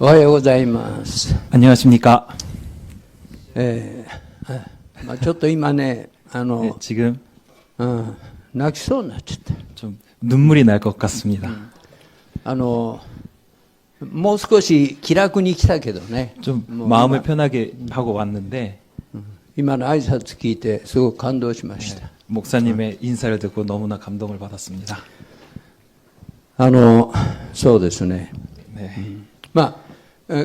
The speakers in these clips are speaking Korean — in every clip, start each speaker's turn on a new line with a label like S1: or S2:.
S1: おはようございます。
S2: 안녕하십니까?
S1: ちょっと今ね、
S2: 네, 지금
S1: 泣きそうになっちゃった。
S2: 좀 눈물이 날 것 같습니다.
S1: もう少し気楽に来たけどね。
S2: 좀
S1: もう
S2: 마음을 편하게 하고 왔는데
S1: 今の挨拶聞いてすごく感動しました。
S2: 목사님의 인사를 듣고 너무나 감동을 받았습니다.
S1: そうですね。
S2: 네.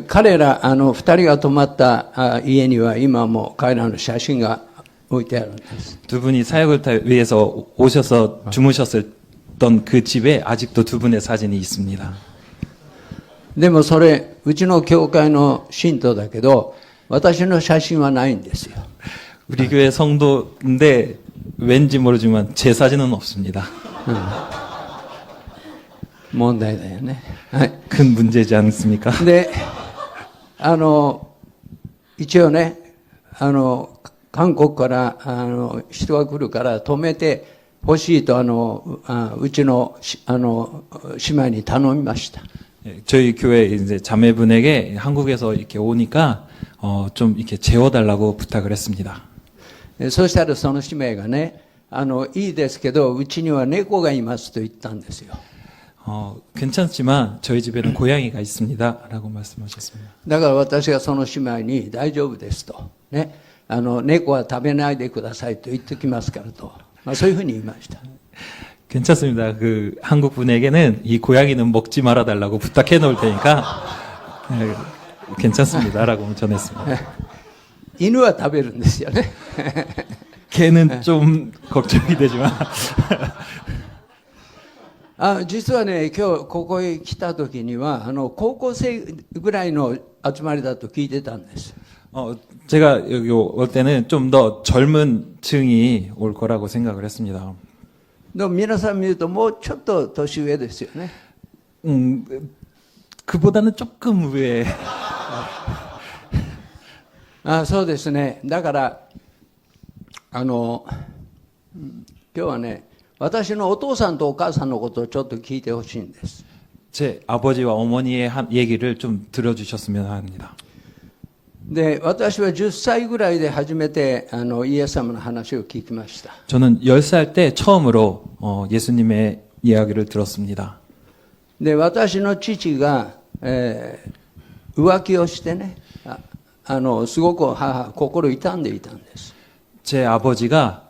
S1: 彼ら二人が泊まった家には今も彼らの写真が置いてあるんです。
S2: 두 분이 사역을 위해서 오셔서 주무셨던 그 집에 아직도 두 분의 사진이 있습니다.
S1: でもそれうちの教会の信徒だけど私の写真はないんですよ。
S2: 우리 교회 성도인데 왠지 모르지만 제 사진은 없습니다.
S1: 問題だよね。はい。
S2: 큰 문제지 않습니까?
S1: で、一応ね、韓国から人が来るから止めてほしいとうちの姉妹に頼みました。
S2: 저희 교회 이제 자매분에게 한국에서 이렇게 오니까 좀 이렇게 재워달라고 부탁을 했습니다.
S1: そしたらその姉妹がね、いいですけどうちには猫がいますと言ったんですよ。
S2: 괜찮지만 저희 집에는 고양이가 있습니다라고 말씀하셨습니다.
S1: だから私がその姉妹に大丈夫ですとね、猫は食べないでくださいと言ってきますからと、そういうふうに言いました。
S2: 괜찮습니다. 그 한국 분에게는 이 고양이는 먹지 말아 달라고 부탁해 놓을 테니까 괜찮습니다라고 전했습니다.
S1: 犬は食べるんですよね。
S2: 개는 좀 걱정이 되지만
S1: 実はね、今日ここへ来た時には高校生ぐらいの集まりだと聞いてたんです。
S2: 제가 여기 올 때는 좀 더 젊은 층이 올 거라고 생각을 했습니다.
S1: でも皆さん見るともうちょっと年上ですよね。
S2: 그보다는 조금 위에.
S1: そうですね。だから今日はね、私のお父さんとお母さんのことをちょっと聞いてほしいんです。
S2: 제 아버지와 어머니의 얘기를 좀 들어주셨으면 합니다.
S1: で、私は10歳ぐらいで初めてイエス様の話を聞きました。
S2: 저는 10살 때 처음으로 예수님의 이야기를 들었습니다.
S1: で、私の父が、浮気をしてね、すごく心痛んでいたんです。
S2: 제 아버지가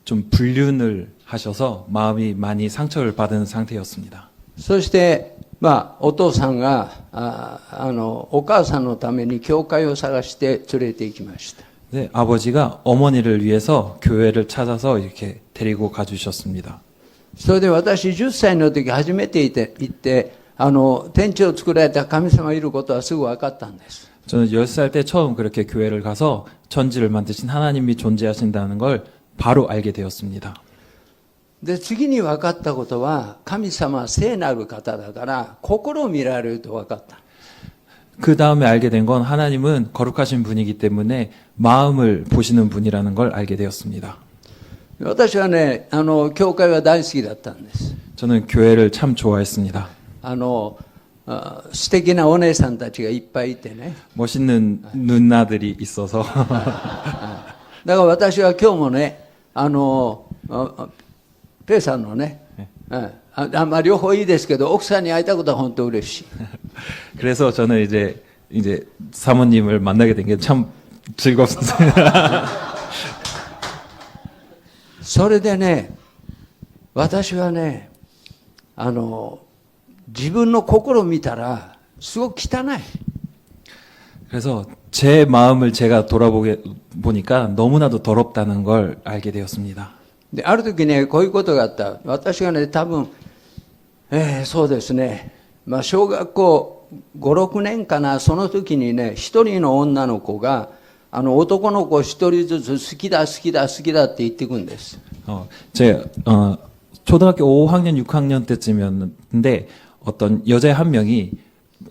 S2: 좀 불륜을 하셔서 마음이 많이 상처를 받은 상태였습니다.
S1: そして、お父さんがお母さんのために教会を探して連れて行きました。
S2: 네, 아버지가 어머니를 위해서 교회를 찾아서 이렇게 데리고 가주셨습니다.
S1: それで私10歳の時初めて行って天地を作られた神様がいることはすぐ分かったんです。
S2: 저는 10살 때 처음 그렇게 교회를 가서 천지를 만드신 하나님이 존재하신다는 걸 바로 알게 되었습니다.
S1: で、次に分かったことは神様は聖なる方だから心を見られると分かった。
S2: 그 다음에 알게 된 건 하나님은 거룩하신 분이기 때문에 마음을 보시는 분이라는 걸 알게 되었습니다.
S1: 私はね、教会は大好きだったんです。
S2: 저는 교회를 참 좋아했습니다.
S1: 素敵なお姉さんたちがいっぱいいてね。
S2: 멋있는 누나들이 있어서
S1: だから私は今日もね、ペイさんのね、両方いいですけど奥さんに会いたことは本当嬉しい。
S2: 그래서 저는 이제 사모님을 만나게 된 게 참 즐겁습니다.
S1: それでね、私はね、自分の心を見たらすごく汚い。
S2: 그래서 제 마음을 제가 보니까 너무나도 더럽다는 걸 알게 되었습니다.
S1: で、ある時ね、こういうことがあった。私がね、多分、そうですね、小学校5、6年かな、その時にね、一人の女の子が、男の子一人ずつ好きだ、好きだ、好きだって言っていくんです。
S2: 제가 초등학교 5학년, 6학년 때쯤이었는데 어떤 여자 한 명이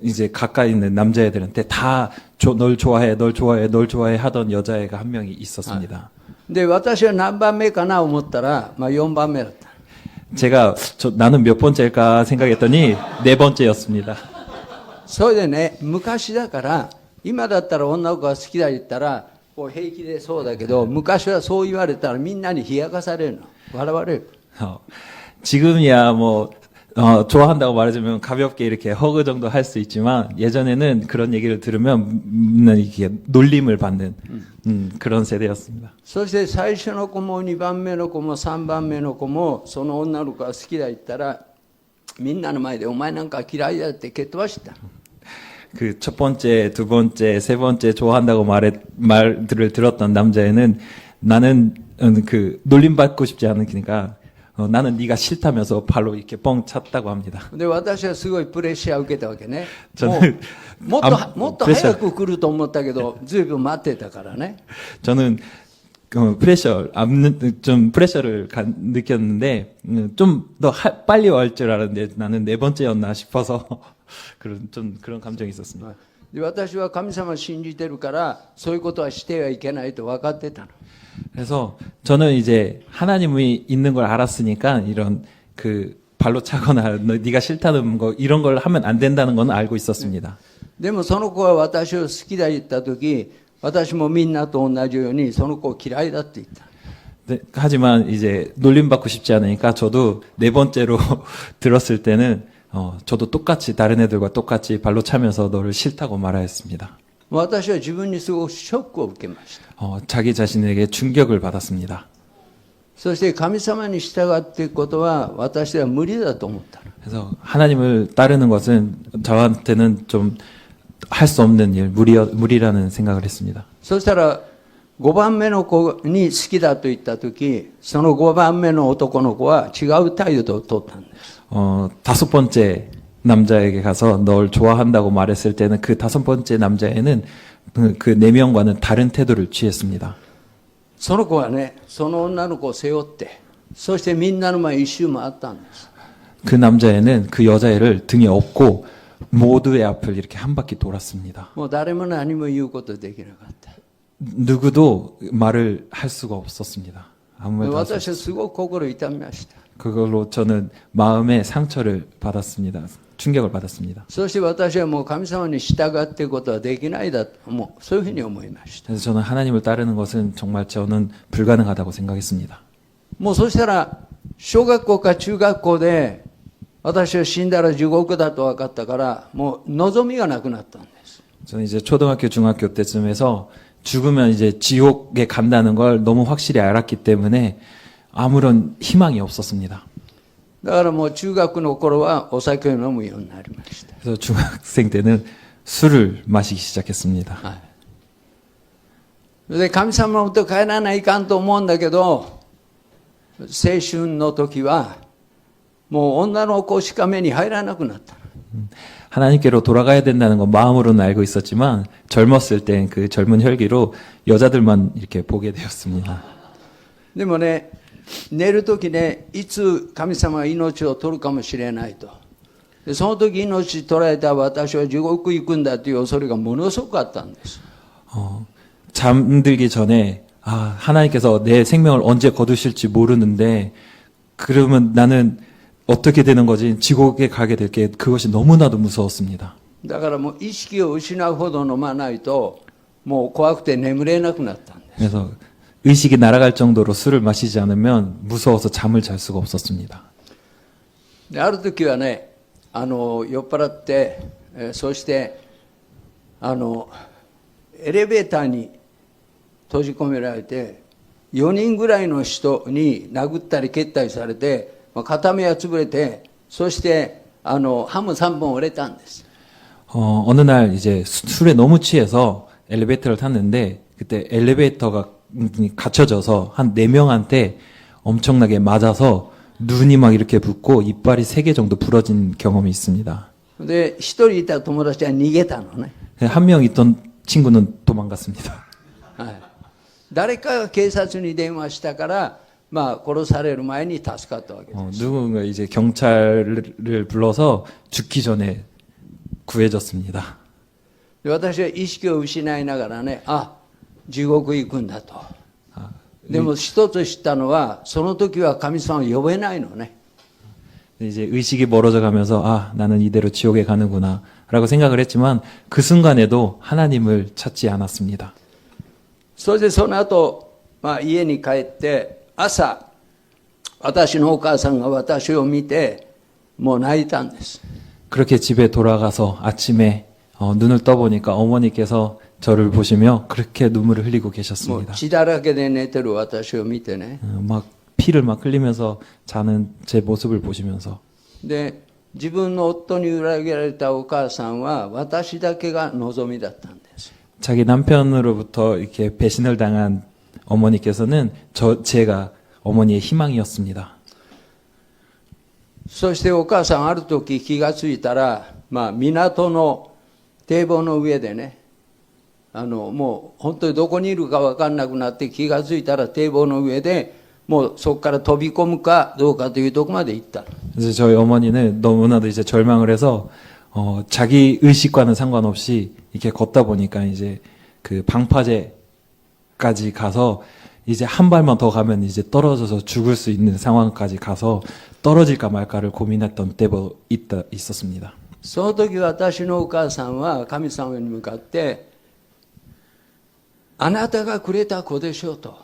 S2: 이제 가까이 있는 남자애들한테 다 널 좋아해, 널 좋아해, 널 좋아해 하던 여자애가 한 명이 있었습니다.
S1: で、私は何番目かな思ったら、4番目だった。
S2: 제가 나는 몇 번째일까 생각했더니 네 번째였습니다.
S1: それでね、昔だから、今だったら女の子が好きだ言ったら、こう平気でそうだけど、昔はそう言われたらみんなに冷やかされるの。笑われる。
S2: 지금이야 뭐 좋아한다고 말해주면 가볍게 이렇게 허그 정도 할 수 있지만 예전에는 그런 얘기를 들으면 이게 놀림을 받는 그런 세대였습니다.
S1: そして最初の子も2番目の子も3番目の子も、その女の子が好きだ言ったら、みんなの前でお前なんか嫌いだって蹴っ飛ばした。
S2: 그 첫 번째, 두 번째, 세 번째 좋아한다고 말들을 들었던 남자애는 나는 그 놀림받고 싶지 않으니까 나는 네가 싫다면서 발로 이렇게 뻥 찼다고 합니다.
S1: で、私はすごいプレッシャーを受けたわけね。
S2: 저는
S1: もっと早く来ると思ったけど、ずいぶん待ってたからね。
S2: 저는 좀 프레셔를 느꼈는데 좀 더 빨리 올 줄 알았는데 나는 네 번째였나 싶어서 그런 감정이 있었습니다.
S1: で、私は神様を信じてるから、そういうことはしてはいけないと分かってたの。
S2: 그래서 저는 이제 하나님이 있는 걸 알았으니까 이런 그 발로 차거나 네가 싫다는 거 이런 걸 하면 안 된다는 건 알고 있었습니다.
S1: でもその子は私を好きだ言った時、私もみんなと同じようにその子を嫌いだって言った。
S2: 네, 하지만 이제 놀림받고 싶지 않으니까 저도 네 번째로 들었을 때는 저도 똑같이 다른 애들과 똑같이 발로 차면서 너를 싫다고 말하였습니다.
S1: 私は自分にすごくショックを受けました。
S2: 자기 자신에게 충격을 받았습니다.
S1: そして神様に従っていくことは私は無理だと思ったの。
S2: 그래서 하나님을 따르는 것은 저한테는 좀 할 수 없는 일, 무리라는 생각을 했습니다.
S1: そしたら5番目の子に好きだと言った時、その5番目の男の子は違う態度を取ったんです。
S2: 다섯 번째 남자에게 가서 널 좋아한다고 말했을 때는 그 다섯 번째 남자애는 그 네 명과는 다른 태도를 취했습니다.
S1: その子はね、その女の子を背負って、そしてみんなの前一周回ったんです。
S2: 그 남자애는 그 여자애를 등에 업고 모두의 앞을 이렇게 한 바퀴 돌았습니다.
S1: もう誰も何も言うことできなかった。
S2: 누구도 말을 할 수가 없었습니다. 아무 말도 할 수
S1: 私はすごく心を痛みました。
S2: 그걸로 저는 마음의 상처를 받았습니다. 충격을 받았습니다.
S1: そして私はもう神様に従っていくことはできないだと、もうそういうふうに思いました。
S2: 그래서 저는 하나님을 따르는 것은 정말 저는 불가능하다고 생각했습니다.
S1: もうそしたら小学校か中学校で私は死んだら地獄だと分かったから、もう望みがなくなったんです。
S2: 저는 이제 초등학교, 중학교 때쯤에서 죽으면 이제 지옥에 간다는 걸 너무 확실히 알았기 때문에 아무런 희망이 없었습니다.
S1: だからもう中学の頃はお酒を飲むようになりました。
S2: 그래서 중학생 때는 술을 마시기 시작했습니다.
S1: はい。で、神様のもと帰らないかんと思うんだけど、青春の時はもう女の子しか目に入らなくなった。
S2: 하나님께로 돌아가야 된다는 건 마음으로는 알고 있었지만 젊었을 땐 그 젊은 혈기로 여자들만 이렇게 보게 되었습니다.
S1: でもね、寝る時ね、いつ神様が命を取るかもしれないと。で、その時命取られた私は地獄行くんだという恐れがものすごくあったんです。
S2: 잠들기 전에 하나님께서 내 생명을 언제 거두실지 모르는데 그러면 나는 어떻게 되는 거지? 지옥에 가게 될 게 그것이 너무나도 무서웠습니다.
S1: だからもう意識を失うほど飲まないともう怖くて眠れなくなったんです。
S2: 그래서 의식이 날아갈 정도로 술을 마시지 않으면 무서워서 잠을 잘 수가 없었습니다.
S1: で、ある時はね、酔っ払って、そしてエレベーターに閉じ込められて4人ぐらいの人に殴ったり蹴ったりされて、片目は潰れて、そして歯も3本折れたんです。
S2: 어느 날 이제 술에 너무 취해서 엘리베이터를 탔는데 그때 엘리베이터가 갇혀져서 한 4명한테 엄청나게 맞아서 눈이 막 이렇게 붓고 이빨이 3개 정도 부러진 경험이 있습니다.
S1: で、1人いた友達は逃げたのね。
S2: 한 명 있던 친구는 도망갔습니다.
S1: はい。誰かが警察に電話したから、殺される前に助かったわけです。
S2: 누군가 이제 경찰을 불러서 죽기 전에 구해졌습니다.
S1: で、私は意識を失いながらね、地獄行くんだと。でも一つ知ったのは、その時は神様を呼べないのね。
S2: 이제 의식이 멀어져 가면서 아, 나는 이대로 지옥에 가는구나 라고 생각을 했지만 그 순간에도 하나님을 찾지 않았습니다.
S1: そしてその後、家に帰って朝、私のお母さんが私を見てもう泣いたんです。
S2: 그렇게 집에 돌아가서 아침에 눈을 떠보니까 어머니께서 저를 보시며 그렇게 눈물을 흘리고
S1: もう
S2: 계셨습니다.
S1: 血だらけで寝てる私を見てね。
S2: 막 피를 막 흘리면서 자는 제 모습을 보시면서
S1: で、自分の夫に裏切られたお母さんは私だけが望みだったんです。
S2: 자기 남편으로부터 이렇게 배신을 당한 어머니께서는 제가 어머니의 희망이었습니다.
S1: そしてお母さんある時気がついたら、港の堤防の上でね、もう本当にどこにいるか分かんなくなって気がついたら堤防の上でもうそこから飛び込むかどうかというところまで行った。
S2: 그래서 저희 어머니는 너무나도 이제 절망을 해서 자기 의식과는 상관없이 이렇게 걷다 보니까 이제 그 방파제까지 가서 이제 한 발만 더 가면 이제 떨어져서 죽을 수 있는 상황까지 가서 떨어질까 말까를 고민했던 때가 있었습니다.
S1: その時私のお母さんは神様に向かってあなたがくれた子でしょうと、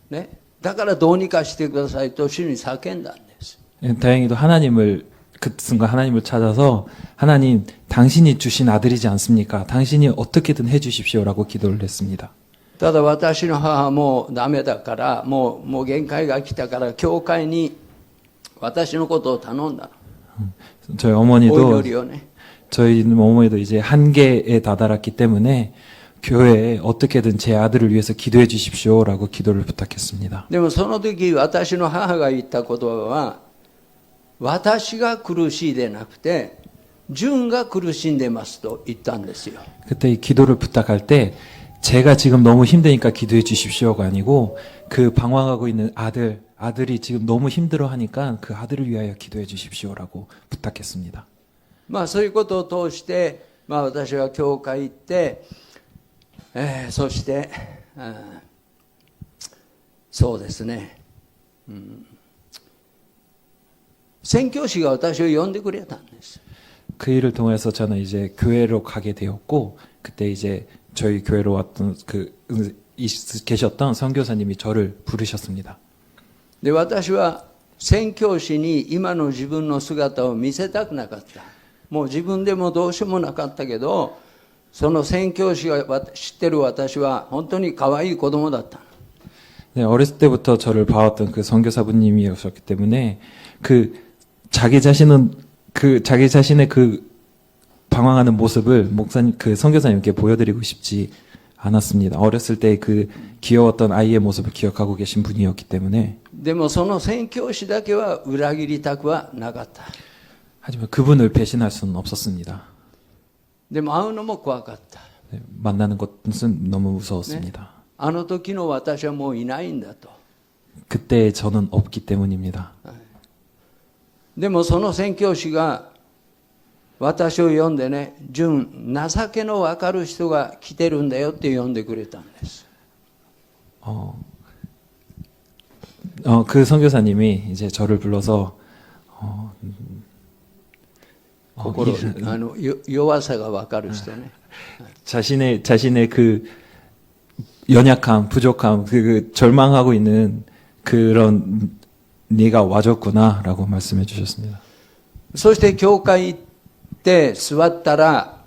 S1: ね、だからどうにかしてくださいと主に叫んだんです。
S2: 다행히도 하나님을 그 순간 하나님을 찾아서 하나님 당신이 주신 아들이지 않습니까? 당신이 어떻게든 해주십시오라고 기도를 했습니다.
S1: ただ私の母もダメだからもう限界が来たから教会に私のことを頼んだ。
S2: 저희
S1: お
S2: 어머니도
S1: 祈りをね。
S2: 저희 어머니도 이제 한계에 다다랐기 때문에 교회에 어떻게든 제 아들을 위해서 기도해 주십시오라고 기도를 부탁했습니다.
S1: でもその時私の母が言った言葉は私が苦しいでなくて純が苦しんでますと言ったんですよ。
S2: 그때 이 기도를 부탁할 때 제가 지금 너무 힘드니까 기도해 주십시오가 아니고 그 방황하고 있는 아들이 지금 너무 힘들어 하니까 그 아들을 위하여 기도해 주십시오라고 부탁했습니다.
S1: そういうことを通して、私は教会行って、そして、そうですね、宣教師が私を呼んでくれたんです。
S2: 그 일을 통해서 저는 이제 교회로 가게 되었고 그때 이제 저희 교회로 왔던 계셨던 선교사님이 저를 부르셨습니다.
S1: で、私は宣教師に今の自分の姿を見せたくなかった。もう自分でもどうしようもなかったけど、その宣教師が知ってる私は本当に可愛い子供だった。
S2: 네, 어렸을 때부터 저를 봐왔던 그 선교사분님이셨기 때문에 자기 자신의 그 방황하는 모습을 그 선교사님께 보여드리고 싶지 않았습니다. 어렸을 때 그 귀여웠던 아이의 모습을 기억하고 계신 분이었기 때문에.
S1: でもその宣教師だけは裏切りたくはなかった。
S2: 하지만 그분을 배신할 수는 없었습니다.
S1: でも会うのも怖かった。
S2: 네, 만나는 것은 너무 무서웠습니다.
S1: あの時の私はもういないんだと。
S2: 그때 저는 없기 때문입니다.
S1: でもその宣教師が私を呼んでね、純、情けの分かる人が来てるんだよって呼んでくれたんです。
S2: 그 선교사님이 이제 저를 불러서
S1: 心、弱さが分かる人ね。
S2: 자신의 그 연약함, 부족함, 그 절망하고 있는 그런 네가 와줬구나라고 말씀해 주셨습니다.
S1: そして教会行って座ったら、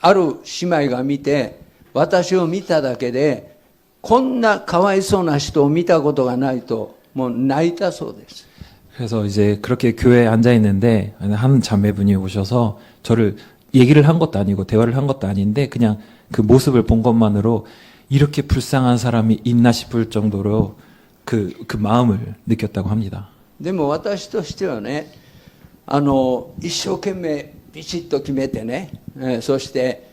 S1: ある姉妹が見て、私を見ただけで、こんなかわいそうな人を見たことがないと、もう泣いたそうです。
S2: 그래서 이제 그렇게 교회에 앉아 있는데 한 자매분이 오셔서 저를 얘기를 한 것도 아니고 대화를 한 것도 아닌데 그냥 그 모습을 본 것만으로 이렇게 불쌍한 사람이 있나 싶을 정도로 그 마음을 느꼈다고 합니다.
S1: でも私としてはね、一生懸命ビシッと決めてね、そして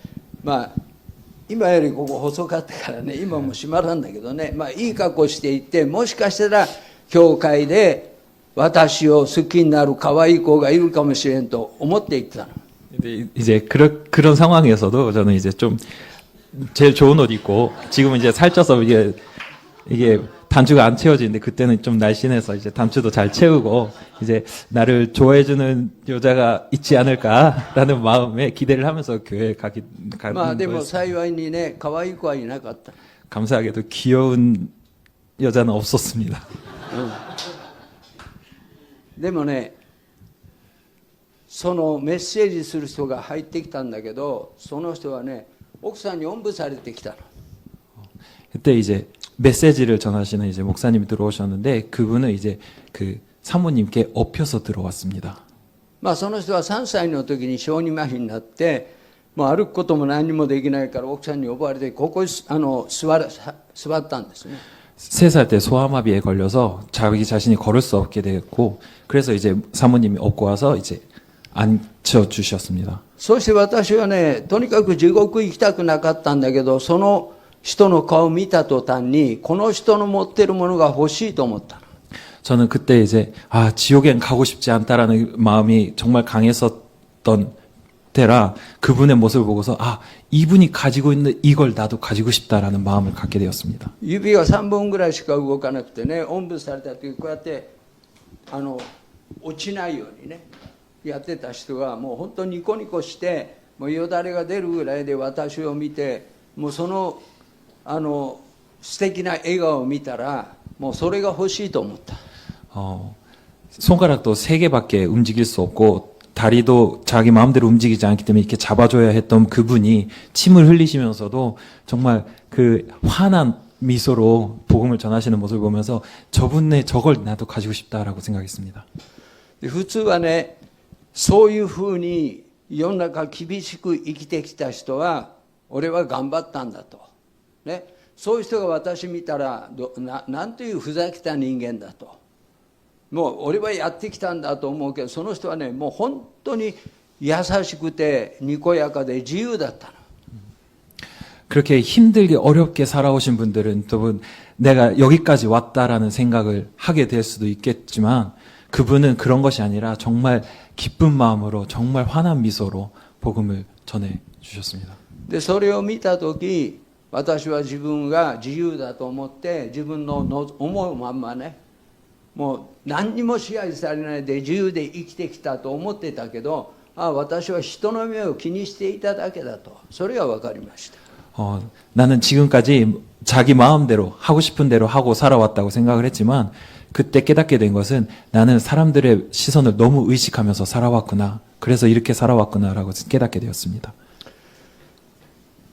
S1: 今よりここ細かったからね、今も閉まらんだけどね、いい格好していって、もしかしたら教会で私を好きになる可愛い子がいるかもしれんと思って行ったの。
S2: 이제 그런 상황에서도 저는 이제 좀 제일 좋은 옷 입고 지금은 이제 살쪄서 이게 단추가 안 채워지는데 그때는 좀 날씬해서 이제 단추도 잘 채우고 이제 나를 좋아해주는 여자가 있지 않을까라는 마음에 기대를 하면서 교회에 가는
S1: まあでも
S2: 거였어요.
S1: 幸いにね、可愛い子はいなかった。
S2: 감사하게도 귀여운 여자는 없었습니다.
S1: でもね、そのメッセージする人が入ってきたんだけど、その人はね、奥さんにおんぶされてきたの。
S2: 그때 이제 메시지를 전하시는 이제 목사님이 들어오셨는데 그분은 이제 그 사모님께 업혀서 들어왔습니다.
S1: まあその人は3歳の時に小児麻痺になって、もう歩くことも何もできないから奥さんに呼ばれてここに座ったんですね。
S2: 3살 때 소아마비에 걸려서 자기 자신이 걸을 수 없게 됐고 그래서 이제 사모님이 업고 와서 이제 앉혀 주셨습니다.
S1: そして私はね、とにかく地獄行きたくなかったんだけど、その人の顔を見た途端にこの人の持ってるものが欲しいと思ったの。
S2: 저는 그때 이제 지옥엔 가고 싶지 않다라는 마음이 정말 강했었던 때라 그분의 모습을 보고서 이분이 가지고 있는 이걸 나도 가지고 싶다라는 마음을 갖게 되었습니다.
S1: 指が3本ぐらいしか動かなくてね、おんぶされた時こうやって落ちないようにねやってた人がもう本当にニコニコしてもうよだれが出るぐらいで私を見て、もうその素敵な笑顔を見たらもうそれが欲しいと思った。
S2: 손가락도 3개밖에 움직일 수 없고 다리도 자기 마음대로 움직이지 않기 때문에 이렇게 잡아줘야 했던 그분이 침을 흘리시면서도 정말 그 환한 미소로 복음을 전하시는 모습을 보면서 저분의 저걸 나도 가지고 싶다라고 생각했습니다.
S1: 普通はね、そういうふうに世の中厳しく生きてきた人は俺は頑張ったんだと、ね、そういう人が私見たらなんというふざけた人間だと、もう俺はやってきたんだと思うけど、その人はね、もう本当に優しくてにこやかで自由だったの。
S2: 그렇게 힘들게 어렵게 살아오신 분들은 또 내가 여기까지 왔다라는 생각을 하게 될 수도 있겠지만 그분은 그런 것이 아니라 정말 기쁜 마음으로 정말 환한 미소로 복음을 전해 주셨습니다.
S1: でそれを見た時、私は自分が自由だと思って自分の思うまんまね、もう何にも支配されないで自由で生きてきたと思ってたけど、私は人の目を気にしていただけだと、それが分かりました。
S2: 나는 지금까지 자기 마음대로 하고 싶은 대로 하고 살아왔다고 생각을 했지만 그때 깨닫게 된 것은 나는 사람들의 시선을 너무 의식하면서 살아왔구나. 그래서 이렇게 살아왔구나라고 깨닫게 되었습니다.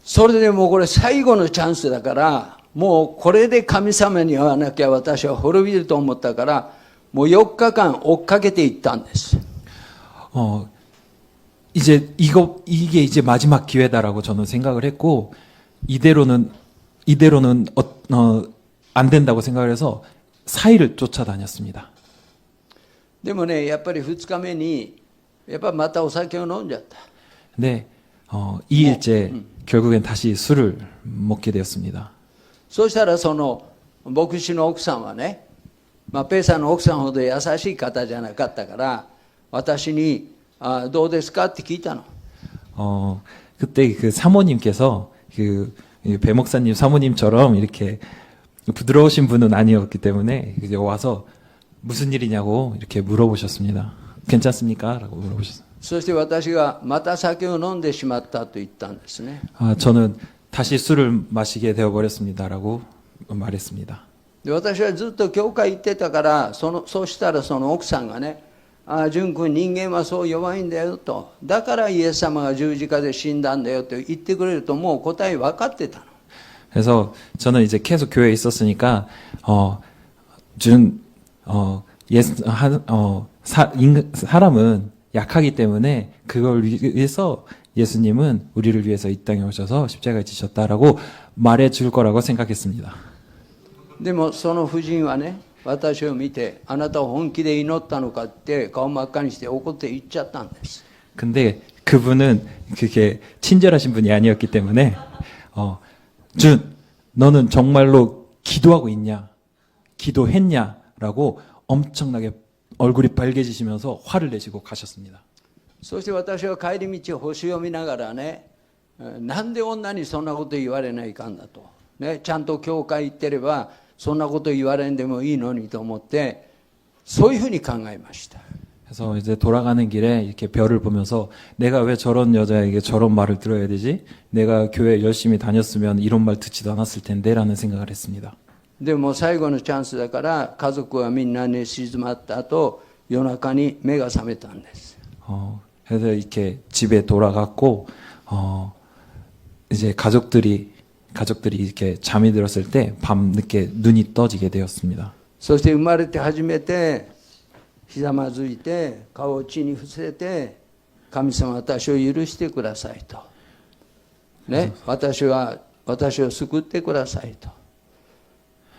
S1: それでもうこれ最後のチャンスだから、もうこれで神様に会わなきゃ私は滅びると思ったから、もう4日間追っかけていったんです。
S2: 이게 이제 마지막 기회다라고 저는 생각을 했고 이대로는 안 된다고 생각을 해서 4일을 쫓아다녔습니다.
S1: でもね、やっぱり2日目にやっぱまたお酒を飲んじゃった。
S2: 근데 2일째 결국엔 다시 술을 먹게 되었습니다.
S1: そうしたらその牧師の奥さんはね、ペーサーの奥さんほど優しい方じゃなかったから私にどうですかって聞いたの。
S2: 그때 그 사모님께서 배 목사님 사모님처럼 이렇게 부드러우신 분은 아니었기 때문에 이제 와서 무슨 일이냐고 이렇게 물어보셨습니다. 괜찮습니까? 라고 물어보셨어요.
S1: そして私がまた酒を飲んでしまったと言ったんですね。
S2: 저는 다시 술을 마시게 되어버렸습니다라고 말했습니다.
S1: で私はずっと教会行ってたから、そうしたらその奥さんがね、純君人間はそう弱いんだよと、だからイエス様が十字架で死んだんだよと言ってくれるともう答え分かってたの。
S2: 그래서 저는 이제 계속 교회에 있었으니까 사람은 약하기 때문에 그걸 위해서 예수님은 우리를 위해서 이 땅에 오셔서 십자가에 지셨다라고 말해줄 거라고 생각했습니다.
S1: でもその夫人はね、私を見てあなたを本気で祈ったのかって顔真っ赤にして怒って言っちゃったんです。
S2: 근데 그분은 그게 친절하신 분이 아니었기 때문에 준 너는 정말로 기도하고 있냐? 기도했냐?라고 엄청나게 얼굴이 빨개지시면서 화를 내시고 가셨습니다.
S1: そして私は帰り道星を見ながらね、なんで女にそんなこと言われないかんだと、ね、ちゃんと教会行ってればそんなこと言われんでもいいのにと思って、そういうふうに考えました。
S2: 그래서 이제 돌아가는 길에 이렇게 별을 보면서 내가 왜 저런 여자에게 저런 말을 들어야 되지? 내가 교회 열심히 다녔으면 이런 말 듣지도 않았을 텐데라는 생각을 했습니다.
S1: でも最後のチャンスだから家族はみんな寝静まった後、夜中に目が覚めたんです。
S2: 그래서 이렇게 집에 돌아갔고 이제 가족들이 이렇게 잠이 들었을 때 밤 늦게 눈이 떠지게 되었습니다.
S1: そして生まれて初めてひざまずいて顔を地に伏せて、神様私を許してくださいと、ね、私を救ってくださいと、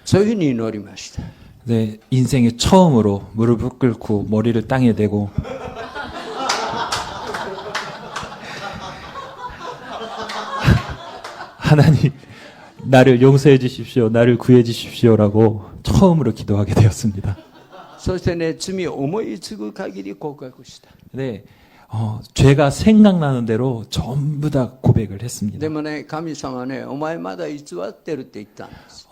S1: そういうふうに祈りました。
S2: 네, 인생의 처음으로 무릎을 꿇고 머리를 땅에 대고 하나님 나를 용서해 주십시오. 나를 구해 주십시오라고 처음으로 기도하게 되었습니다.
S1: そしてね、罪を思いつく限り告白した。
S2: 네, 죄가 생각나는 대로 전부 다 고백을 했습니다.
S1: でもね、神様はね、お前まだ偽ってるって言ったんです。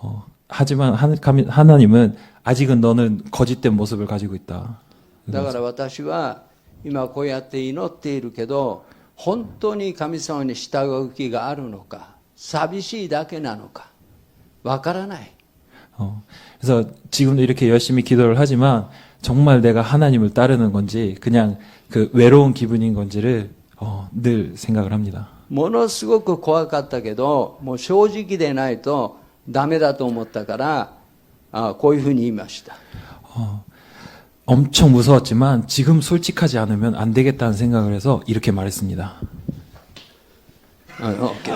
S2: 하지만 하나님은 아직은 너는 거짓된 모습을 가지고 있다.
S1: だから私は今こうやって祈っているけど、本当に神様に従う気があるのか、寂しいだけなのか、わからない。
S2: 그래서 지금도 이렇게 열심히 기도를 하지만 정말 내가 하나님을 따르는 건지 그냥 그 외로운 기분인 건지를 늘 생각을 합니다.
S1: ものすごく怖かったけど、もう正直でないとダメだと思ったから、こういうふうに言いました。
S2: 엄청 무서웠지만 지금 솔직하지 않으면 안 되겠다는 생각을 해서 이렇게 말했습니다.
S1: 오케이.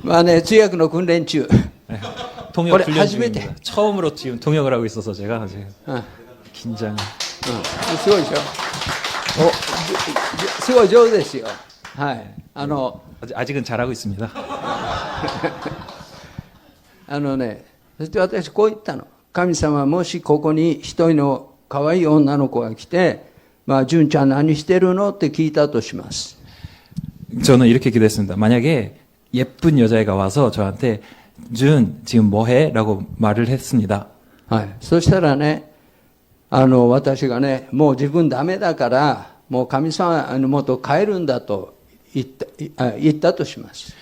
S1: まあね、通訳の訓練中。
S2: 네, 통역 훈련
S1: 하지메테.
S2: 중입니다. 처음으로 지금 통역을 하고 있어서 제가 지금
S1: うん、
S2: 긴장.
S1: すごいでしょ。すごい上手ですよ。はい。
S2: 아직은 잘하고 있습니다.
S1: ね、そして私こう言ったの。神様はもしここに一人の可愛い女の子が来て、純ちゃん何してるのって聞いたとします。
S2: 저는 이렇게 기도했습니다. 만약에 예쁜 여자애가 와서 저한테 준 지금 뭐해? 라고 말을 했습니다.
S1: はい。そしたらね、私がね、もう自分ダメだから、もう神様のもと帰るんだと言ったとします。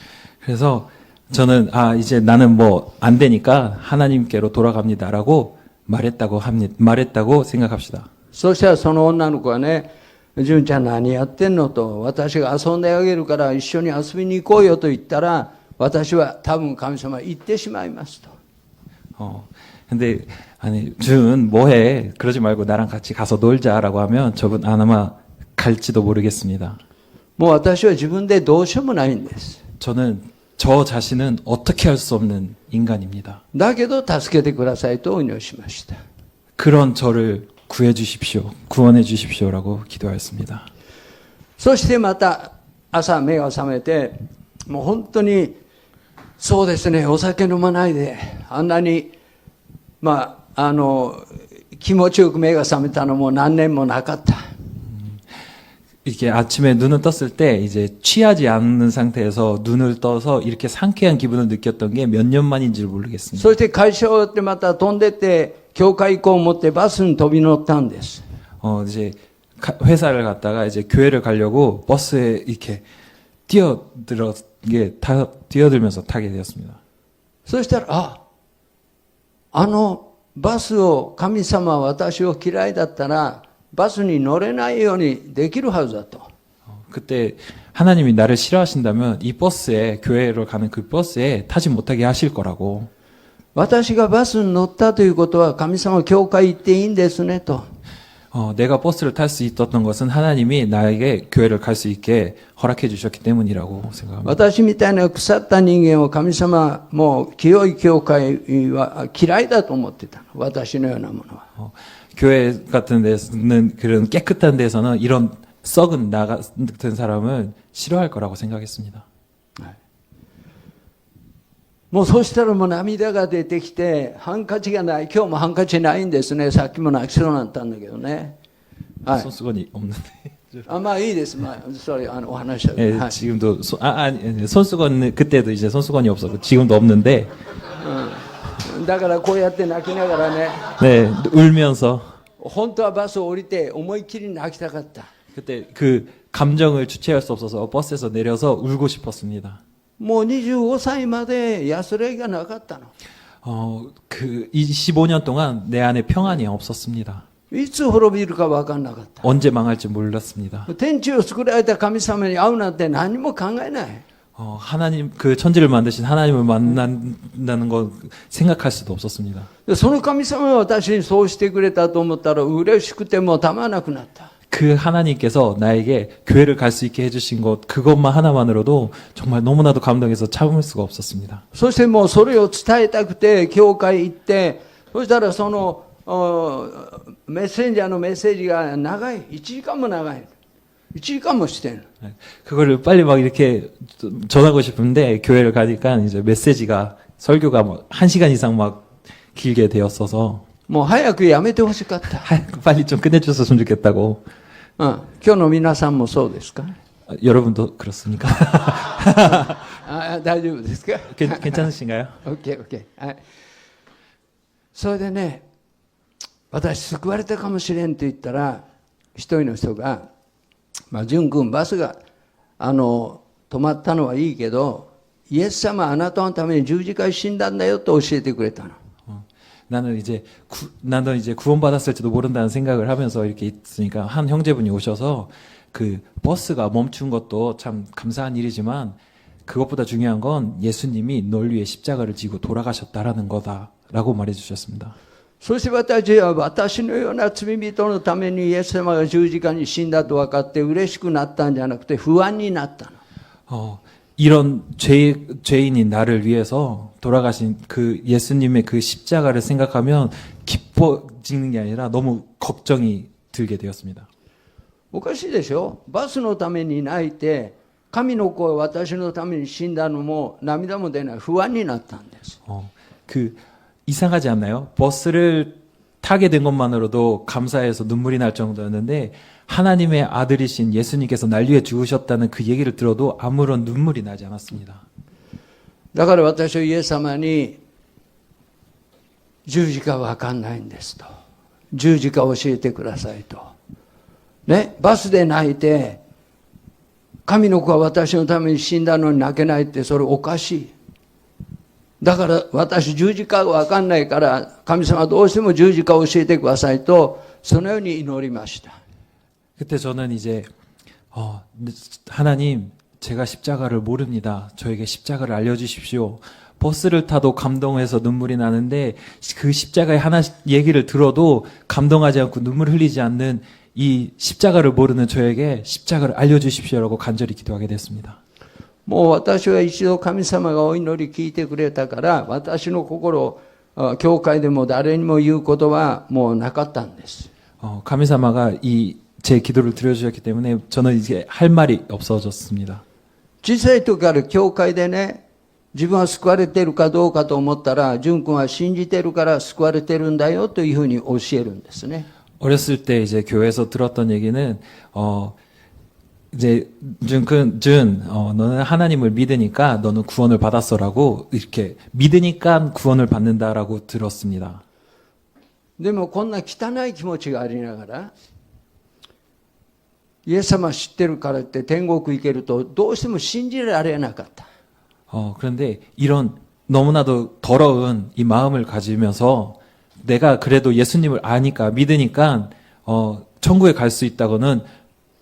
S2: 그래서 저는 이제 나는 뭐 안 되니까 하나님께로 돌아갑니다라고 말했다고 생각합시다.
S1: そしたらその女の子はね、純ちゃん何やってんのと、私が遊んであげるから一緒に遊びに行こうよと言ったら、私は多分神様は言ってしまいますと。
S2: 근데 아니 준 뭐해? 그러지 말고 나랑 같이 가서 놀자라고 하면 저분 아마 갈지도 모르겠습니다.
S1: もう私は自分でどうしようもないんです。
S2: 저는 저 자신은 어떻게 할 수 없는 인간입니다.
S1: だけど助けてくださいとお祈りしました。
S2: 그런 저를 구해 주십시오. 구원해 주십시오라고 기도하였습니다.
S1: そしてまた朝目が覚めて、もう本当にそうですね、お酒飲まないであんなに気持ちよく目が覚めたのも何年もなかった。
S2: 이렇게 아침에 눈을 떴을 때 이제 취하지 않는 상태에서 눈을 떠서 이렇게 상쾌한 기분을 느꼈던 게 몇 년 만인지를 모르겠습니다.
S1: そして会社を終わってまた飛んでって教会行こう思ってバスに飛び乗ったんです。
S2: 이제 회사를 갔다가 이제 교회를 가려고 버스에 이렇게 뛰어들면서 타게 되었습니다.
S1: そしたらバスを神様は私を嫌いだったらバスに乗れないようにできるはずだと。
S2: 그때 하나님이 나를 싫어하신다면 이 버스에 교회로 가는 그 버스에 타지 못하게 하실 거라고.
S1: 私がバスに乗ったということは神様教会行っていいんですねと。
S2: 내가 버스를 탈 수 있었던 것은 하나님이 나에게 교회를 갈 수 있게 허락해 주셨기 때문이라고 생각합니다.
S1: 私みたいな腐った人間を神様もう清い教会は嫌いだと思ってた。私のようなものは。
S2: 교회 같은 데서는 그런 깨끗한 데서는 이런 썩은 나 같은 사람은 싫어할 거라고 생각했습니다.
S1: もうそうしたらもう涙が出てきて、ハンカチがない。今日もハンカチないんですね。さっきも泣きそうになったんだけどね。はい。
S2: 손수건이 없는데.
S1: まあいいです。まあ、それ、お話は。
S2: 예,
S1: はい。
S2: 지금도 손수건 그때도 이제 손수건이 없었고 지금도 없는데
S1: だからこうやって泣きながらね、
S2: 네, 울면서
S1: 本当はバスを降りて思いっきり泣きたかった。
S2: 그때 그 감정을 주체할 수 없어서 버스에서 내려서 울고 싶었습니다.
S1: もう25歳まで安らぎがなかったの。
S2: 그 25년 동안 내 안에 평안이 없었습니다.
S1: いつ滅びるか分かんなかった。
S2: 언제 망할지 몰랐습니다.
S1: 天地を作られた神様に会うなんて何も考えない。
S2: 하나님 그 천지를 만드신 하나님을 만난다는 거 생각할 수도 없었습니다.
S1: でその神様が私にそうしてくれたと思ったら嬉しくてもたまらなくなった。
S2: 그 하나님께서 나에게 교회를 갈 수 있게 해주신 것 그것만 하나만으로도 정말 너무나도 감동해서 참을 수가 없었습니다.
S1: そしてもうそれを伝えたくて教会行って、そしたらそのメッセンジャーのメッセージが長い。1時間も長い。1時間もしてる。
S2: 그거를 빨리 막 이렇게 전하고 싶은데 교회를 가니까 이제 메시지가 설교가 뭐 1시간 이상 막 길게 되었어서
S1: もう早くやめてほしかった。
S2: 빨리 좀 끝내줬으면 좋겠다고.
S1: 今日の皆さんもそうですか？
S2: 여러분도 그렇습니까?
S1: 大丈夫ですか？
S2: 괜찮으신가요?
S1: OK。はい。それでね、私救われたかもしれんと言ったら、一人の人が、淳君、バスが止まったのはいいけど、イエス様はあなたのために十字架に死んだんだよと教えてくれたの。
S2: 나는 이제 구원받았을지도 모른다는 생각을 하면서 이렇게 있으니까 한 형제분이 오셔서 그 버스가 멈춘 것도 참 감사한 일이지만 그것보다 중요한 건 예수님이 널 위해 십자가를 지고 돌아가셨다라는 거다라고 말해주셨습니다.
S1: そして私は私のような罪人のためにイエス様が十字架に死んだと分かって嬉しくなったんじゃなくて不安になったの。
S2: 이런 죄인인 나를 위해서 돌아가신 그 예수님의 그 십자가를 생각하면 기뻐지는 게 아니라 너무 걱정이 들게 되었습니다.
S1: おかしいでしょ？バスのために泣いて、神の子は私のために死んだのも涙も出ない不安になったんです。
S2: 그 이상하지 않나요? 버스를 타게 된 것만으로도 감사해서 눈물이 날 정도였는데 하나님의 아들이신 예수님께서 날 위해 죽으셨다는 그 얘기를 들어도 아무런 눈물이 나지 않았습니다.
S1: だから私はイエス様に十字架は分かんないんですと。十字架を教えてくださいと。ね、バスで泣いて、神の子は私のために死んだのに泣けないってそれおかしい。だから私十字架が分かんないから神様どうしても十字架を教えてくださいとそのように祈りました。
S2: 그때 저는 이제 하나님 제가 십자가를 모릅니다. 저에게 십자가를 알려주십시오. 버스를 타도 감동해서 눈물이 나는데 그 십자가의 하나 얘기를 들어도 감동하지 않고 눈물 흘리지 않는 이 십자가를 모르는 저에게 십자가를 알려주십시오라고 간절히 기도하게 됐습니다.
S1: もう私は一度神様がお祈り聞いてくれたから私の心教会でも誰にも言うことはもうなかったんです。
S2: 가미사마가 제 기도를 들어주셨기 때문에 저는 이제 할 말이 없어졌습니다.
S1: 小さい時から教会でね、自分は救われているかどうかと思ったら、淳君は信じているから救われているんだよというふうに教えるんですね。
S2: 어렸을 때 이제 교회에서 들었던 얘기는 이제 너는 하나님을 믿으니까 너는 구원을 받았어라고 이렇게 믿으니까 구원을 받는다라고 들었습니다.
S1: でもこんな汚い気持ちがありながら、イエス様知ってるからって天国行けるとどうしても信じられなかった。
S2: 그런데 이런 너무나도 더러운 이 마음을 가지면서 내가 그래도 예수님을 아니까 믿으니까 천국에 갈 수 있다고는